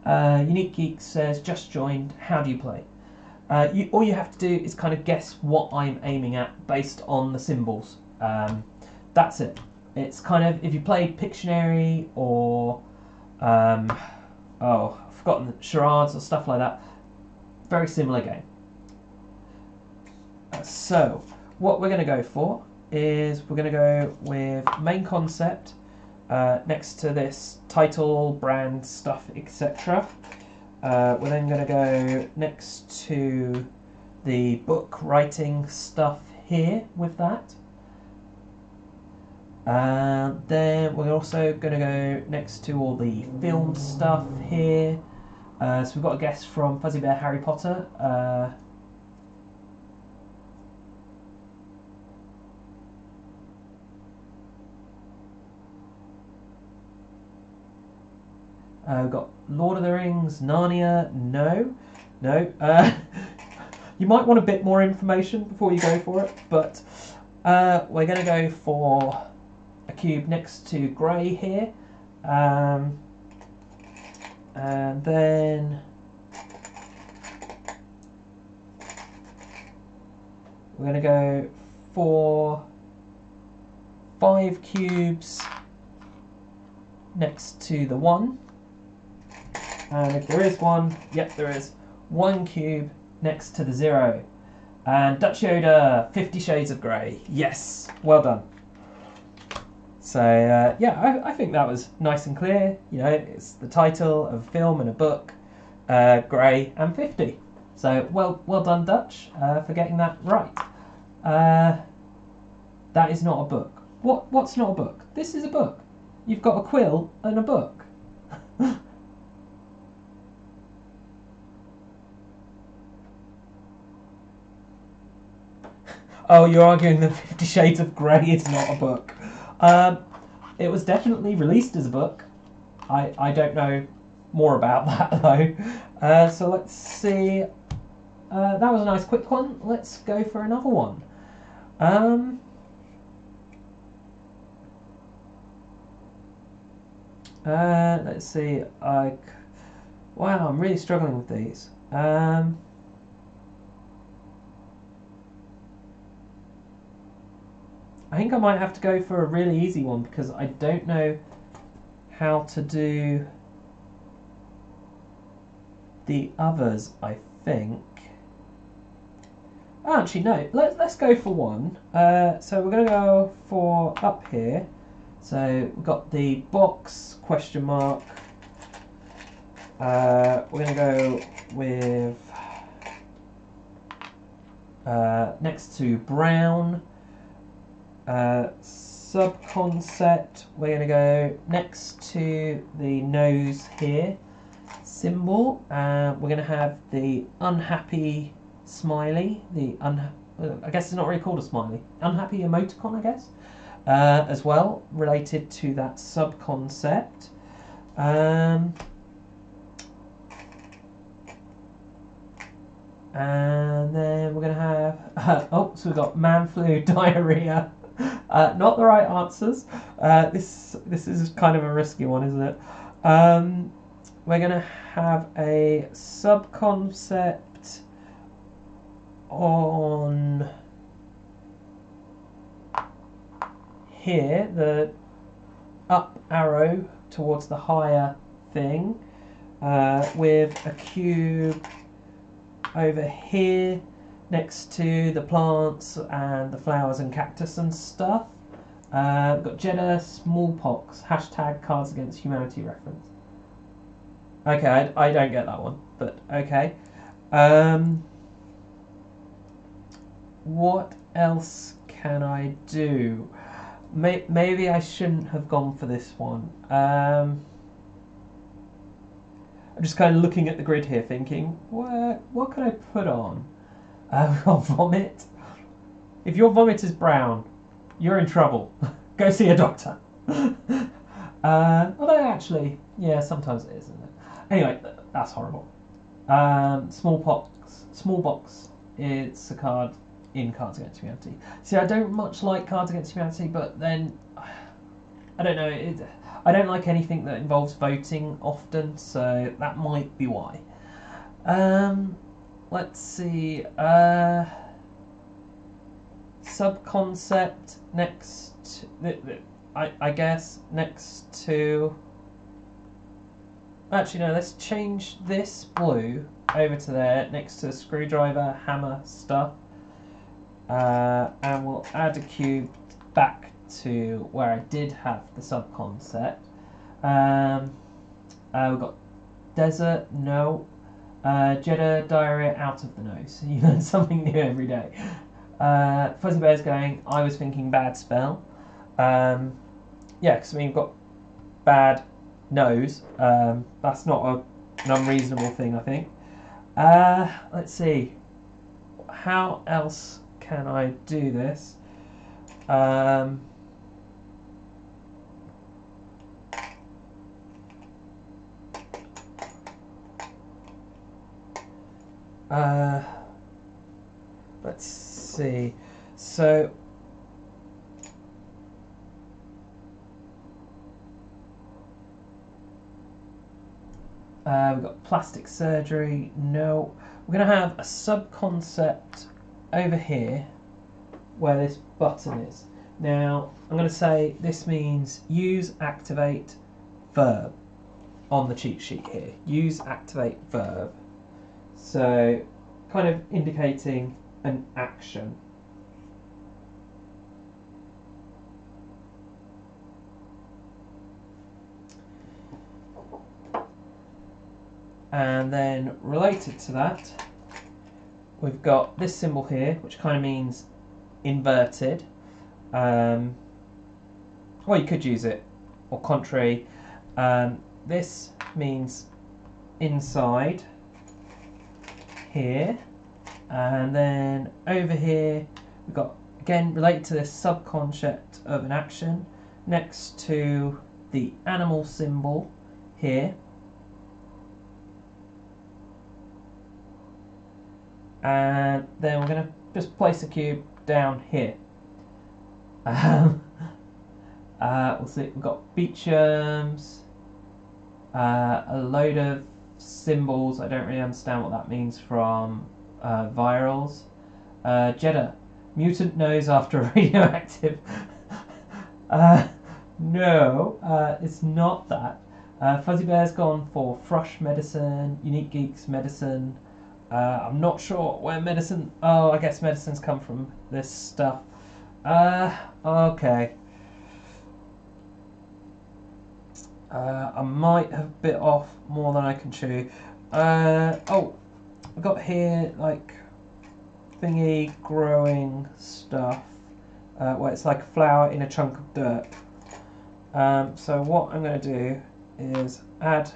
Unique Geek says, just joined, how do you play? All you have to do is kind of guess what I'm aiming at based on the symbols. That's it. It's kind of, if you play Pictionary or, I've forgotten, charades or stuff like that, very similar game. So, what we're going to go for is we're going to go with main concept, next to this title, brand, stuff, etc. We're then going to go next to the book writing stuff here with that. Then we're also going to go next to all the film stuff here. So we've got a guest from Fuzzy Bear Harry Potter. We've got Lord of the Rings, Narnia. No. You might want a bit more information before you go for it, but we're going to go for a cube next to grey here. And then we're going to go for 5 cubes next to the 1. And if there is one, yep, there is 1 cube next to the 0. And Dutch Yoda, 50 Shades of Grey. Yes, well done. So, yeah, I think that was nice and clear. You know, it's the title of a film and a book, Grey and 50. So, well done, Dutch, for getting that right. That is not a book. What's not a book? This is a book. You've got a quill and a book. Oh, you're arguing that 50 Shades of Grey is not a book. It was definitely released as a book. I don't know more about that, though. So let's see. That was a nice quick one. Let's go for another one. Let's see. Wow, I'm really struggling with these. I think I might have to go for a really easy one because I don't know how to do the others, I think. Actually, no, let's go for one. So we're going to go for up here. So we've got the box, question mark. We're going to go with next to brown. Subconcept, we're going to go next to the nose here, symbol. We're going to have the unhappy smiley, I guess it's not really called a smiley, unhappy emoticon, I guess, as well, related to that subconcept. And then we're going to have, so we've got man flu, diarrhea. Not the right answers. This is kind of a risky one, isn't it? We're going to have a subconcept on here, the up arrow towards the higher thing, with a cube over here next to the plants and the flowers and cactus and stuff. We've got Jeddah smallpox, hashtag Cards Against Humanity reference. Okay, I don't get that one, but okay. What else can I do? Maybe I shouldn't have gone for this one. I'm just kind of looking at the grid here thinking, what can I put on? We've got vomit. If your vomit is brown, you're in trouble. Go see a doctor. Although actually, yeah, sometimes it is, isn't it? Anyway, that's horrible. Smallpox, it's a card in Cards Against Humanity. See, I don't much like Cards Against Humanity, but then, I don't know, I don't like anything that involves voting often, so that might be why. Let's see, subconcept next, I guess, next to, actually no, let's change this blue over to there, next to screwdriver, hammer stuff, and we'll add a cube back to where I did have the subconcept. We've got desert, no. Jeddah, diarrhea, out of the nose. You learn something new every day. Fuzzy Bear's going, I was thinking bad spell. Yeah, because I mean, you've got bad nose. That's not an unreasonable thing, I think. Let's see. How else can I do this? Let's see. So we've got plastic surgery. No, we're going to have a sub-concept over here where this button is. Now I'm going to say this means use, activate, verb on the cheat sheet here. Use, activate, verb. So kind of indicating an action. And then related to that, we've got this symbol here, which kind of means inverted. Well, you could use it, or contrary. This means inside here. And then over here, we've got, again, related to this subconcept of an action, next to the animal symbol here. And then we're going to just place a cube down here. We'll see, we've got beachworms, a load of symbols. I don't really understand what that means from virals. Jeddah, mutant nose after radioactive. No, it's not that. Fuzzy Bear's gone for Thrush medicine, Unique Geeks medicine. I'm not sure where medicine... Oh, I guess medicines come from this stuff. Okay. I might have bit off more than I can chew. Oh, I've got here, like, thingy growing stuff. Where it's like a flower in a chunk of dirt. So what I'm going to do is add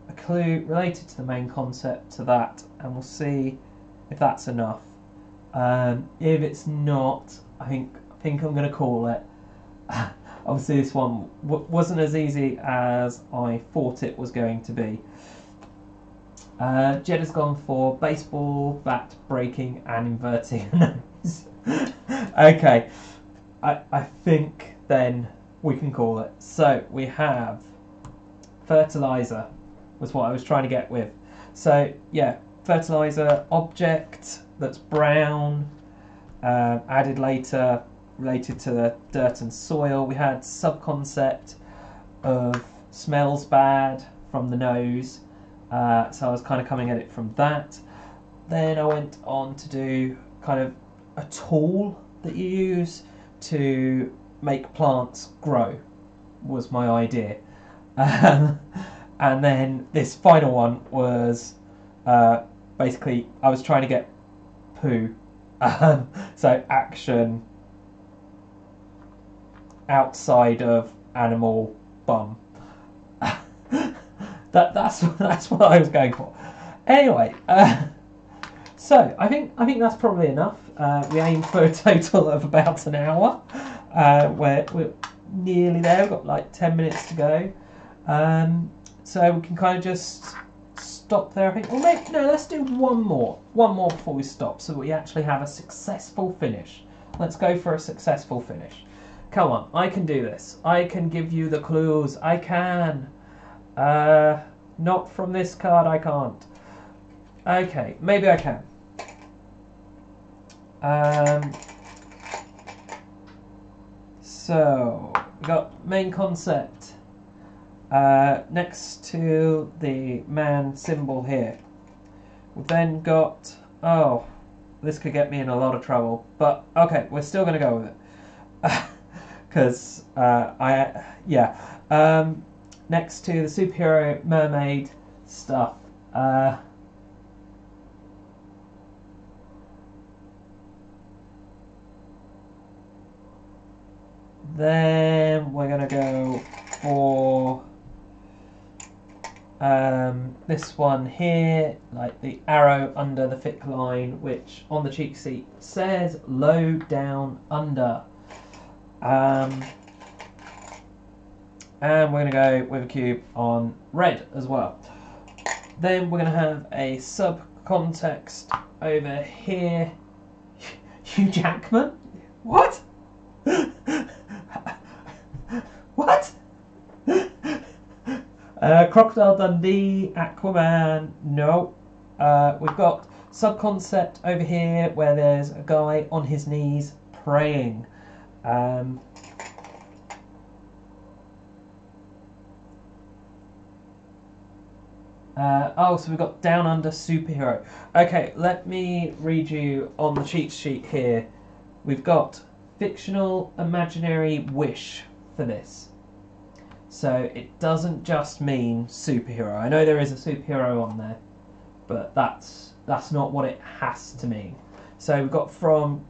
a clue related to the main concept to that, and we'll see if that's enough. If it's not, I think I'm going to call it. Obviously this one wasn't as easy as I thought it was going to be. Jeddah's gone for baseball bat breaking and inverting a nose. Okay, I think then we can call it. So we have fertilizer was what I was trying to get with. So yeah, fertilizer object that's brown, added later, related to the dirt and soil. We had subconcept of smells bad from the nose, so I was kind of coming at it from that. Then I went on to do kind of a tool that you use to make plants grow, was my idea. And then this final one was basically I was trying to get poo. So action outside of animal bum. That's what I was going for. Anyway, so I think that's probably enough. We aim for a total of about an hour. We're nearly there. We've got like 10 minutes to go. So we can kind of just stop there, I think. Or maybe, no, let's do one more before we stop, so we actually have a successful finish. Let's go for a successful finish. Come on, I can do this. I can give you the clues. I can. Not from this card, I can't. Okay, maybe I can. So, we got main concept. Next to the man symbol here. We've then got... Oh, this could get me in a lot of trouble. But, okay, we're still going to go with it. Because, next to the superhero mermaid stuff. Then we're going to go for this one here, like the arrow under the thick line, which on the cheat sheet says low down under. And we're going to go with a cube on red as well. Then we're going to have a sub-context over here. Hugh Jackman? What? What? Crocodile Dundee, Aquaman, no. We've got sub-concept over here where there's a guy on his knees praying. So we've got Down Under Superhero. Okay, let me read you on the cheat sheet here. We've got fictional imaginary wish for this. So it doesn't just mean superhero. I know there is a superhero on there, but that's not what it has to mean. So we've got from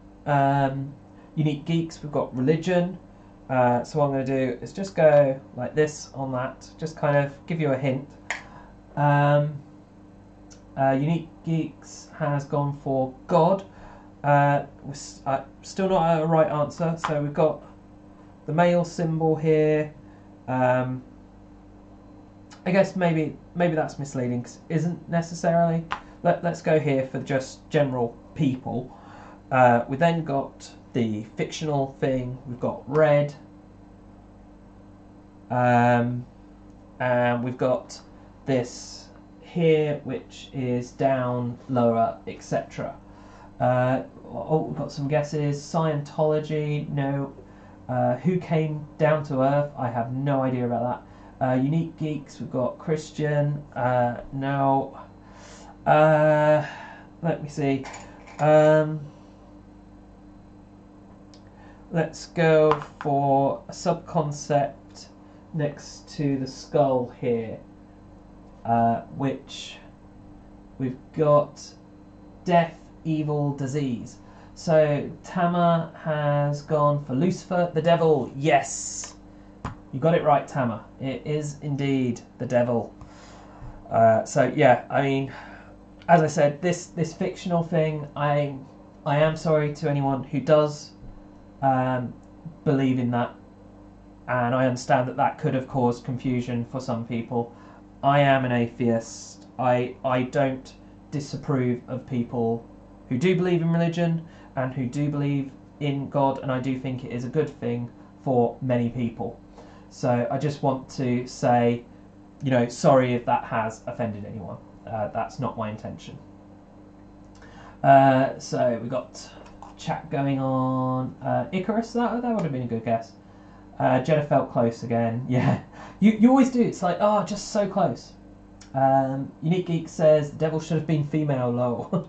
Unique Geeks, we've got religion. So what I'm going to do is just go like this on that, just kind of give you a hint. Unique Geeks has gone for God. Still not a right answer, so we've got the male symbol here. I guess maybe that's misleading, 'cause it isn't necessarily. Let's go here for just general people. We then got the fictional thing. We've got red, and we've got this here, which is down, lower, etc. We've got some guesses. Scientology, no. Who came down to earth? I have no idea about that. Unique Geeks, we've got Christian, no. Let me see. Let's go for a sub-concept next to the skull here, which we've got death, evil, disease. So Tama has gone for Lucifer, the devil. Yes, you got it right, Tama. It is indeed the devil. So yeah, I mean, as I said, this fictional thing, I am sorry to anyone who does believe in that, and I understand that could have caused confusion for some people. I am an atheist. I don't disapprove of people who do believe in religion and who do believe in God, and I do think it is a good thing for many people. So I just want to say, sorry if that has offended anyone. That's not my intention. So we got chat going on. Icarus, that would have been a good guess. Jenna felt close again. Yeah, you always do. It's like, just so close. Unique Geek says the devil should have been female. Lol.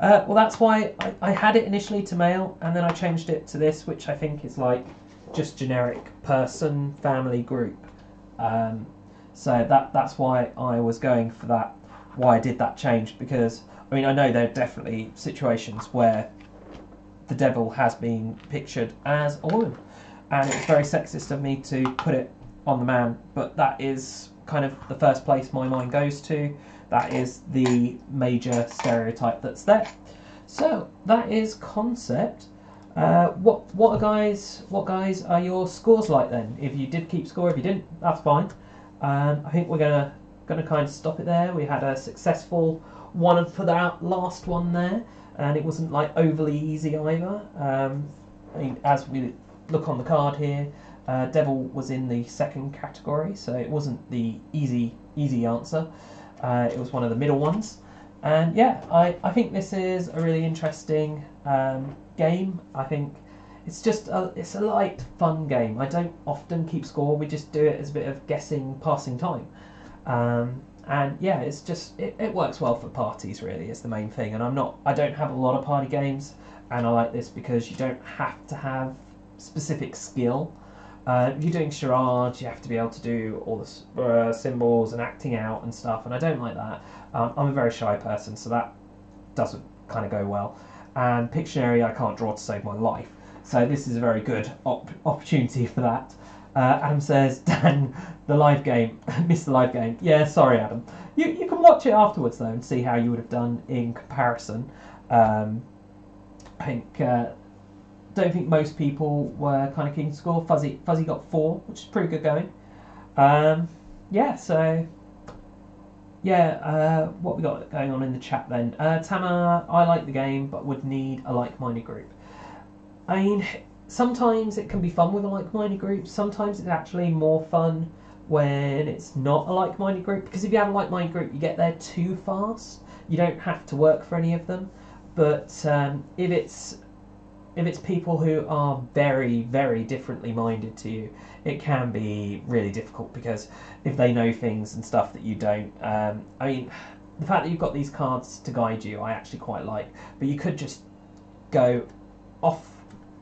Well, that's why I had it initially to male, and then I changed it to this, which I think is like just generic person, family, group. So that's why I was going for that. Why I did that change, because I mean I know there are definitely situations where the devil has been pictured as a woman, and it's very sexist of me to put it on the man, but that is kind of the first place my mind goes to. That is the major stereotype that's there. So that is concept. What guys are your scores like then? If you did keep score, if you didn't, that's fine. I think we're gonna kind of stop it there. We had a successful one for that last one there, and it wasn't like overly easy either. I mean, as we look on the card here, devil was in the second category, so it wasn't the easy answer. It was one of the middle ones, and yeah, I think this is a really interesting game. I think it's just it's a light, fun game. I don't often keep score. We just do it as a bit of guessing, passing time, and yeah, it's just it works well for parties. Really, is the main thing. And I don't have a lot of party games, and I like this because you don't have to have specific skill. If you're doing charades, you have to be able to do all the symbols and acting out and stuff, and I don't like that. I'm a very shy person, so that doesn't kind of go well. And Pictionary, I can't draw to save my life. So this is a very good opportunity for that. Adam says, Dan, the live game, missed the live game. Yeah, sorry, Adam. You can watch it afterwards, though, and see how you would have done in comparison. I think don't think most people were kind of keen to score. Fuzzy got 4, which is pretty good going. What we got going on in the chat then? Tama, I like the game, but would need a like-minded group. I mean, sometimes it can be fun with a like-minded group. Sometimes it's actually more fun when it's not a like-minded group, because if you have a like-minded group, you get there too fast. You don't have to work for any of them. But if it's people who are very, very differently minded to you, it can be really difficult, because if they know things and stuff that you don't, I mean, the fact that you've got these cards to guide you, I actually quite like. But you could just go off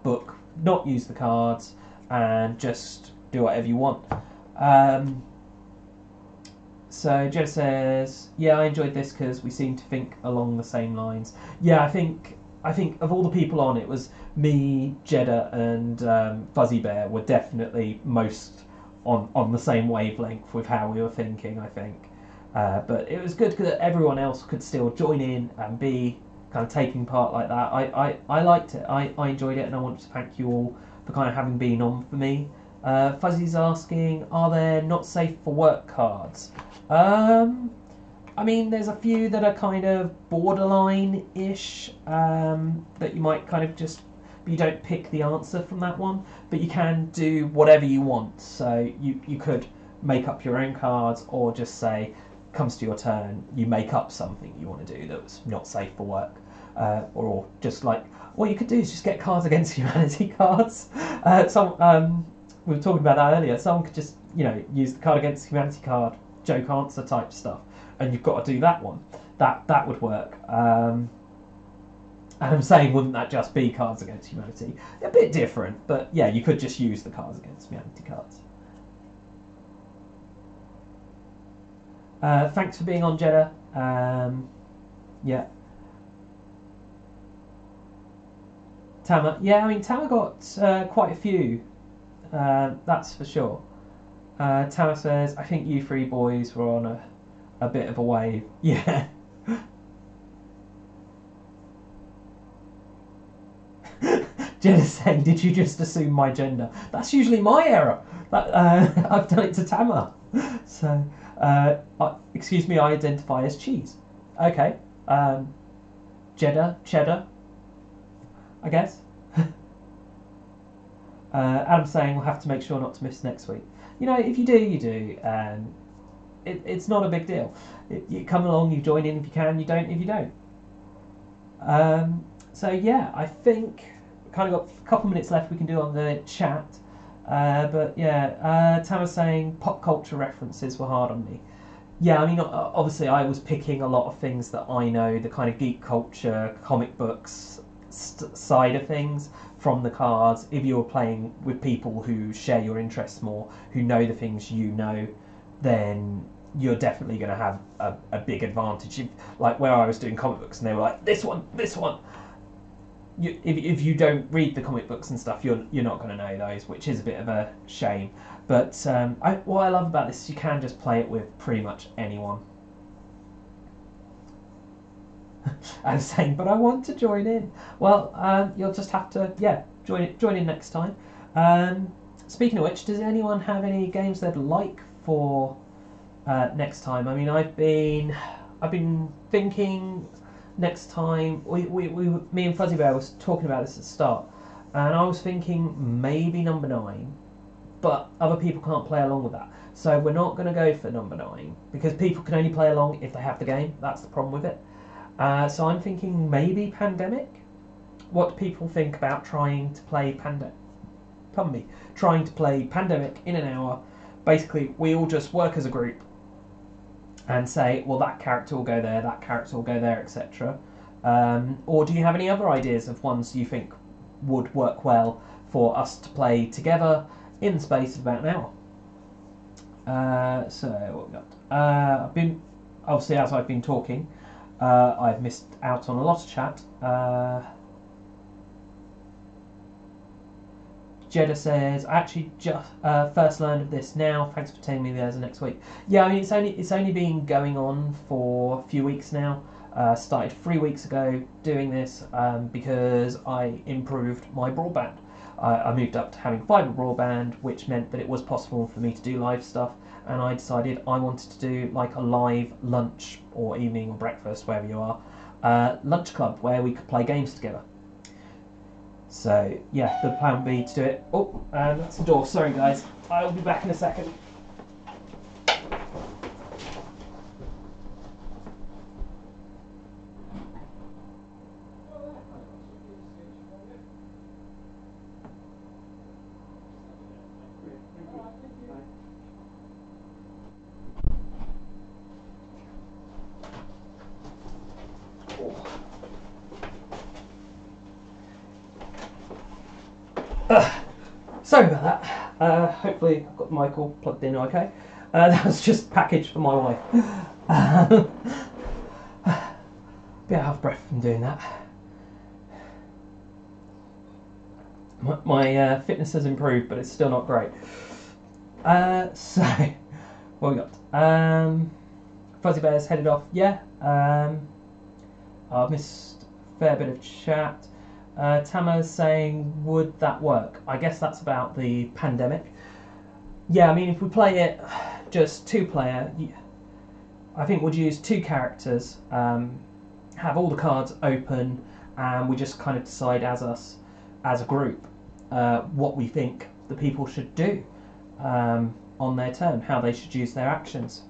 book, not use the cards, and just do whatever you want. So Jed says, yeah, I enjoyed this because we seem to think along the same lines. Yeah, I think of all the people on, it was me, Jeddah, and Fuzzy Bear were definitely most on the same wavelength with how we were thinking, I think. But it was good because everyone else could still join in and be kind of taking part like that. I liked it. I enjoyed it, and I want to thank you all for kind of having been on for me. Fuzzy's asking, are there not safe for work cards? I mean, there's a few that are kind of borderline-ish, that you might kind of just, you don't pick the answer from that one, but you can do whatever you want. So you could make up your own cards, or just say, comes to your turn, you make up something you want to do that's not safe for work. Or just like, what you could do is just get Cards Against Humanity cards. We were talking about that earlier. Someone could just, use the Card Against Humanity card, joke answer type stuff, and you've got to do that one. That would work. And I'm saying, wouldn't that just be Cards Against Humanity? A bit different, but yeah, you could just use the Cards Against Humanity cards. Thanks for being on, Jeddah. Yeah. Tama. Yeah, I mean, Tama got quite a few. That's for sure. Tama says, I think you three boys were on a bit of a wave. Yeah. Jenna's saying, did you just assume my gender? That's usually my error. I've done it to Tama. So, excuse me, I identify as cheese. Okay. Cheddar, I guess. Adam's saying we'll have to make sure not to miss next week. If you do, you do, and it's not a big deal. You come along, you join in if you can, you don't if you don't. So yeah, I think we kind of got a couple of minutes left we can do on the chat. But yeah, Tama's saying pop culture references were hard on me. Yeah, I mean, obviously I was picking a lot of things that I know, the kind of geek culture, comic books side of things from the cards. If you're playing with people who share your interests more, who know the things you know, then you're definitely going to have a big advantage. Like where I was doing comic books and they were like, this one. If you don't read the comic books and stuff, you're not going to know those, which is a bit of a shame. But what I love about this is you can just play it with pretty much anyone. I was saying, but I want to join in. Well, you'll just have to, join in next time. Speaking of which, does anyone have any games they'd like for next time? I mean, I've been thinking next time. Me and Fuzzy Bear was talking about this at the start, and I was thinking maybe number 9, but other people can't play along with that. So we're not going to go for number 9 because people can only play along if they have the game. That's the problem with it. So I'm thinking maybe Pandemic. What do people think about trying to play Pandemic in an hour? Basically, we all just work as a group and say, well, that character will go there, that character will go there, etc. Or do you have any other ideas of ones you think would work well for us to play together in the space of about an hour? So what we got? I've been, obviously, as I've been talking, I've missed out on a lot of chat. Jeddah says, I actually just first learned of this now. Thanks for telling me there's a next week. Yeah, I mean it's only been going on for a few weeks now. Started 3 weeks ago doing this because I improved my broadband. I moved up to having fibre broadband, which meant that it was possible for me to do live stuff. And I decided I wanted to do like a live lunch or evening or breakfast, wherever you are, lunch club where we could play games together. So yeah, the plan would be to do it. Oh, and that's the door. Sorry guys, I'll be back in a second. Sorry about that. Hopefully I've got the mic all plugged in okay. That was just packaged for my wife. Bit out of breath from doing that. My fitness has improved, but it's still not great. So, what we got? Fuzzy Bear's headed off. Yeah. I've missed a fair bit of chat. Tama's saying, would that work? I guess that's about the pandemic. Yeah, I mean, if we play it just 2-player, I think we'd use 2 characters, have all the cards open, and we just kind of decide as a group, what we think the people should do on their turn, how they should use their actions.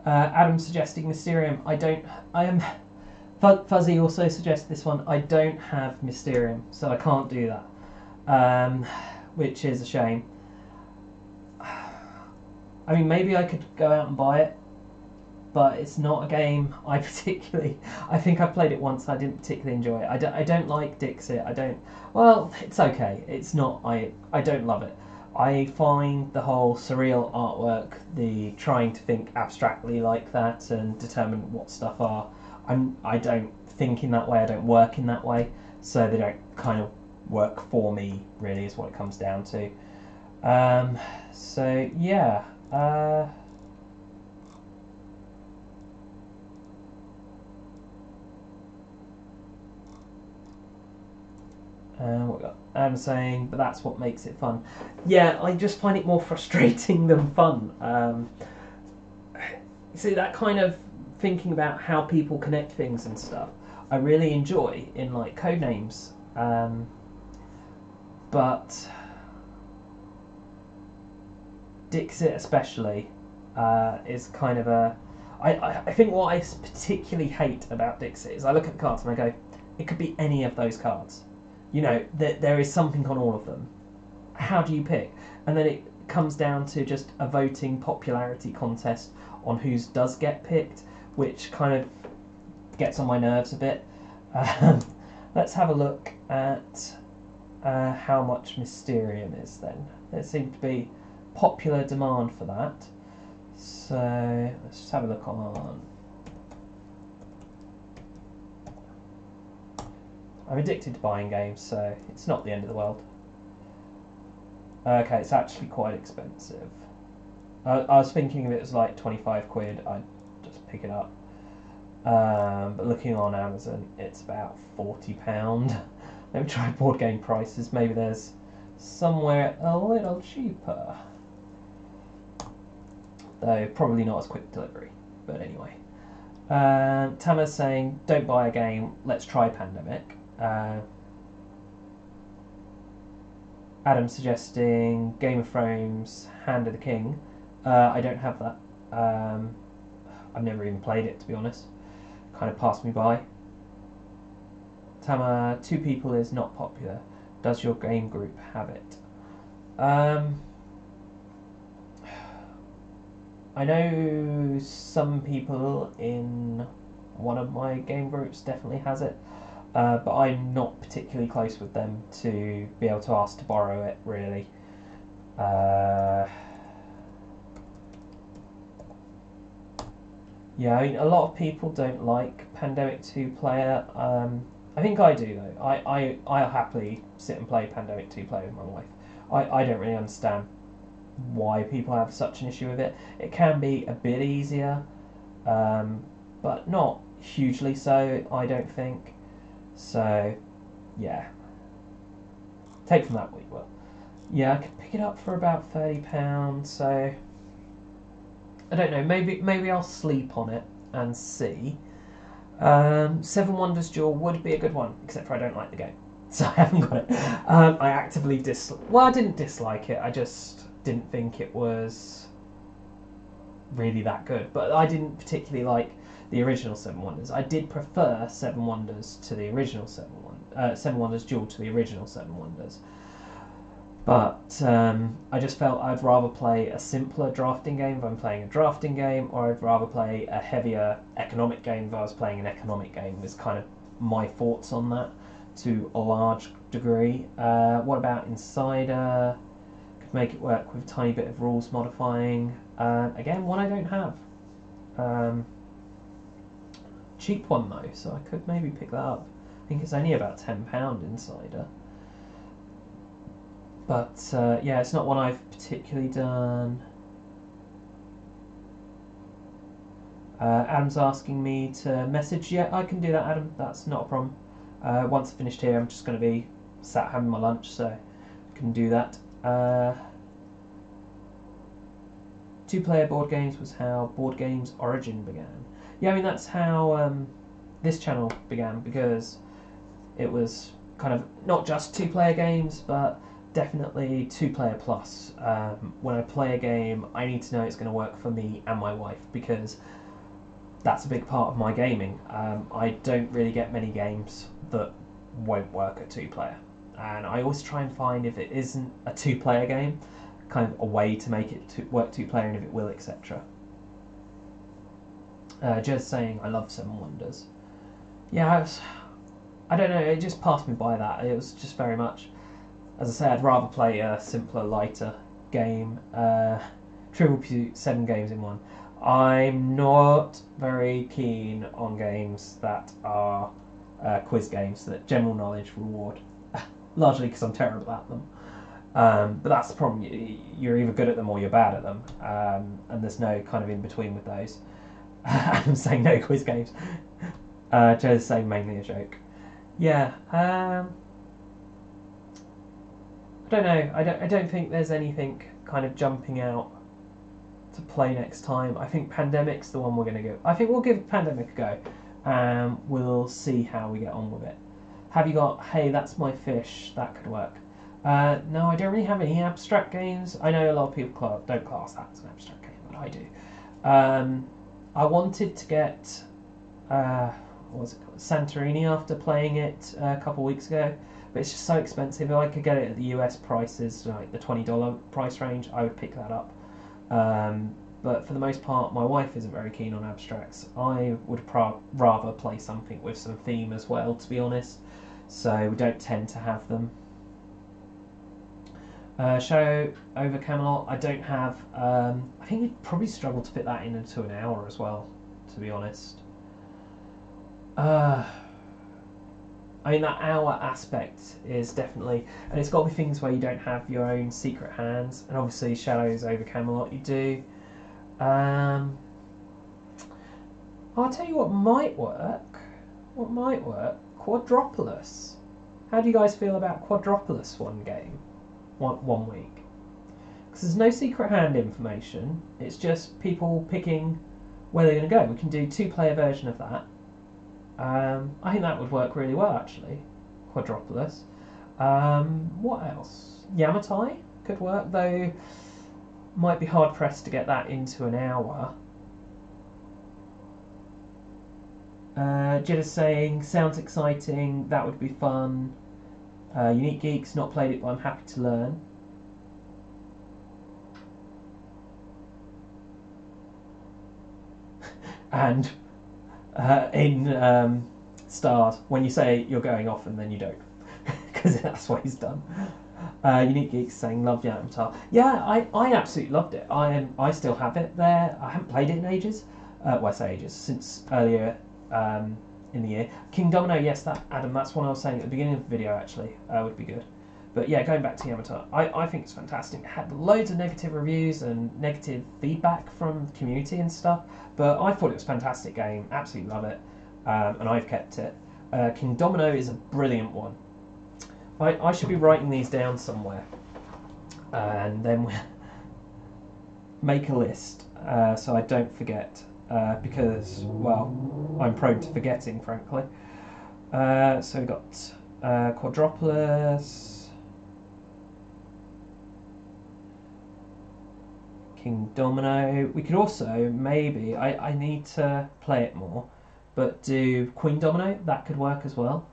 Adam suggesting Mysterium. Fuzzy also suggests this one. I don't have Mysterium, so I can't do that, which is a shame. I mean, maybe I could go out and buy it, but it's not a game I think I played it once. I didn't particularly enjoy it. I don't like Dixit. Well, it's okay. It's not. I don't love it. I find the whole surreal artwork, the trying to think abstractly like that and determine what stuff are. I don't think in that way, I don't work in that way, so they don't kind of work for me, really, is what it comes down to. So, yeah. What we got? I'm saying, but that's what makes it fun. Yeah, I just find it more frustrating than fun. See, that kind of thinking about how people connect things and stuff, I really enjoy in like Codenames, but Dixit especially is kind of a. I think what I particularly hate about Dixit is I look at the cards and I go, it could be any of those cards. You know, there is something on all of them. How do you pick? And then it comes down to just a voting popularity contest on whose does get picked, which kind of gets on my nerves a bit. Let's have a look at how much Mysterium is then. There seems to be popular demand for that. So let's just have a look on. I'm addicted to buying games, so it's not the end of the world. Okay, it's actually quite expensive. I was thinking if it was like 25 quid, I'd just pick it up. But looking on Amazon, it's about £40. Let me try board game prices. Maybe there's somewhere a little cheaper. Though probably not as quick delivery. But anyway. Tama's saying, don't buy a game, let's try Pandemic. Adam suggesting Game of Thrones, Hand of the King. I don't have that. I've never even played it, to be honest. Kind of passed me by. Tama, 2 people is not popular. Does your game group have it? I know some people in one of my game groups definitely has it, but I'm not particularly close with them to be able to ask to borrow it, really. Yeah, I mean, a lot of people don't like Pandemic 2-player. I think I do though. I'll happily sit and play Pandemic 2 player with my wife. I don't really understand why people have such an issue with it. It can be a bit easier, but not hugely so, I don't think. So, yeah. Take from that what you will. Yeah, I could pick it up for about £30, so I don't know. Maybe I'll sleep on it and see. Seven Wonders Duel would be a good one, except for I don't like the game, so I haven't got it. I actively well, I didn't dislike it. I just didn't think it was really that good. But I didn't particularly like the original Seven Wonders. I did prefer Seven Wonders to the original Seven Wonders Duel to the original Seven Wonders. But I just felt I'd rather play a simpler drafting game if I'm playing a drafting game, or I'd rather play a heavier economic game if I was playing an economic game, was kind of my thoughts on that to a large degree. What about Insider? Could make it work with a tiny bit of rules modifying. Again, one I don't have. Cheap one though, so I could maybe pick that up. I think it's only about £10 Insider. But yeah, it's not one I've particularly done. Adam's asking me to message. Yeah, I can do that, Adam. That's not a problem. Once I've finished here, I'm just going to be sat having my lunch, so I can do that. Two-player board games was how Board Games Origin began. Yeah, I mean, that's how this channel began, because it was kind of not just two-player games, but definitely two-player plus. When I play a game, I need to know it's going to work for me and my wife, because that's a big part of my gaming. I don't really get many games that won't work at two-player, and I always try and find, if it isn't a two-player game, kind of a way to make it work two-player, and if it will, etc. Just saying, I love Seven Wonders. Yeah, I don't know, it just passed me by that. It was just very much, as I say, I'd rather play a simpler, lighter game. Trivial Pursuit, 7 games in one. I'm not very keen on games that are quiz games, that general knowledge reward, largely because I'm terrible at them. But that's the problem. You're either good at them or you're bad at them, and there's no kind of in between with those. I'm saying no quiz games. Joe's saying mainly a joke. Yeah. I don't know. I don't think there's anything kind of jumping out to play next time. I think Pandemic's the one we're going to go. I think we'll give Pandemic a go, and we'll see how we get on with it. Have you got? Hey, that's my fish. That could work. No, I don't really have any abstract games. I know a lot of people don't class that as an abstract game, but I do. I wanted to get what was it called? Santorini after playing it a couple of weeks ago, but it's just so expensive. If I could get it at the US prices, like the $20 price range, I would pick that up. But for the most part, my wife isn't very keen on abstracts. I would rather play something with some theme as well, to be honest. So we don't tend to have them. Show over Camelot, I don't have. I think you'd probably struggle to fit that into an hour as well, to be honest. I mean, that hour aspect is definitely, and it's got to be things where you don't have your own secret hands, and obviously Shadows over Camelot you do. I'll tell you what might work. What might work? Quadropolis. How do you guys feel about Quadropolis one game? One week? Because there's no secret hand information. It's just people picking where they're going to go. We can do two-player version of that. I think that would work really well, actually. Quadropolis. What else? Yamatai could work, though might be hard-pressed to get that into an hour. Jitta's saying, sounds exciting, that would be fun. Unique Geeks, not played it, but I'm happy to learn. And in Stars, when you say you're going off and then you don't, because that's what he's done. Unique Geeks saying, loved Yamatar. Yeah, I absolutely loved it. I still have it there. I haven't played it in ages. Well, I say ages, since earlier in the year. King Domino, yes, that Adam, that's what I was saying at the beginning of the video. Actually, would be good. But yeah, going back to Yamato, I think it's fantastic. It had loads of negative reviews and negative feedback from the community and stuff, but I thought it was a fantastic game. Absolutely love it, and I've kept it. King Domino is a brilliant one. I should be writing these down somewhere, and then make a list so I don't forget, because, well, I'm prone to forgetting, frankly. So we've got Quadropolis, King Domino. We could also, maybe, I need to play it more, but do Queen Domino. That could work as well.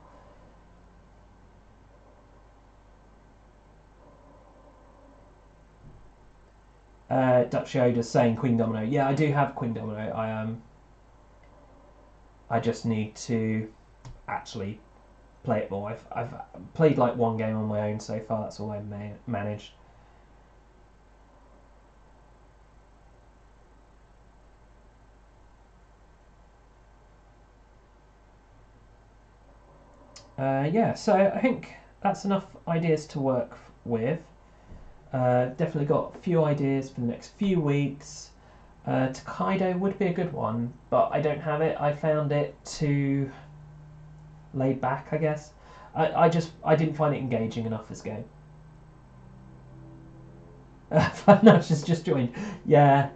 Dutch Yoda saying Queen Domino. Yeah, I do have Queen Domino. I just need to actually play it more. I've played like one game on my own so far. That's all I managed. Yeah, so I think that's enough ideas to work with. Definitely got a few ideas for the next few weeks. Tokaido would be a good one, but I don't have it. I found it too laid back, I guess. I didn't find it engaging enough as a game. No, she's just joined. Yeah.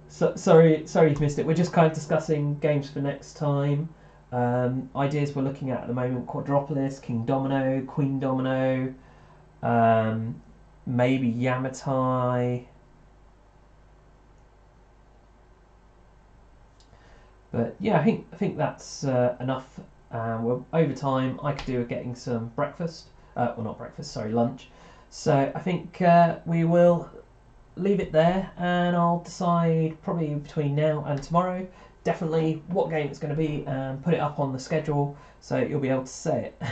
So, sorry you've missed it. We're just kind of discussing games for next time. Ideas we're looking at the moment: Quadropolis, King Domino, Queen Domino, maybe Yamatai. But yeah, I think that's enough. We're over time. I could do with getting some breakfast. Well, not breakfast. Sorry, lunch. So I think we will leave it there, and I'll decide probably between now and tomorrow definitely what game it's going to be and put it up on the schedule so you'll be able to say it.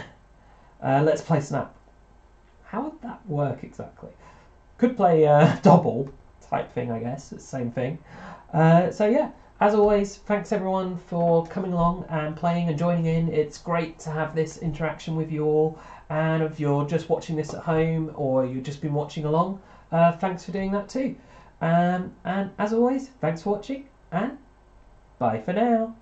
Let's play Snap. How would that work exactly? Could play Double type thing, I guess. It's the same thing. So yeah, as always, thanks everyone for coming along and playing and joining in. It's great to have this interaction with you all, and if you're just watching this at home or you've just been watching along, thanks for doing that too. And as always, thanks for watching, and bye for now.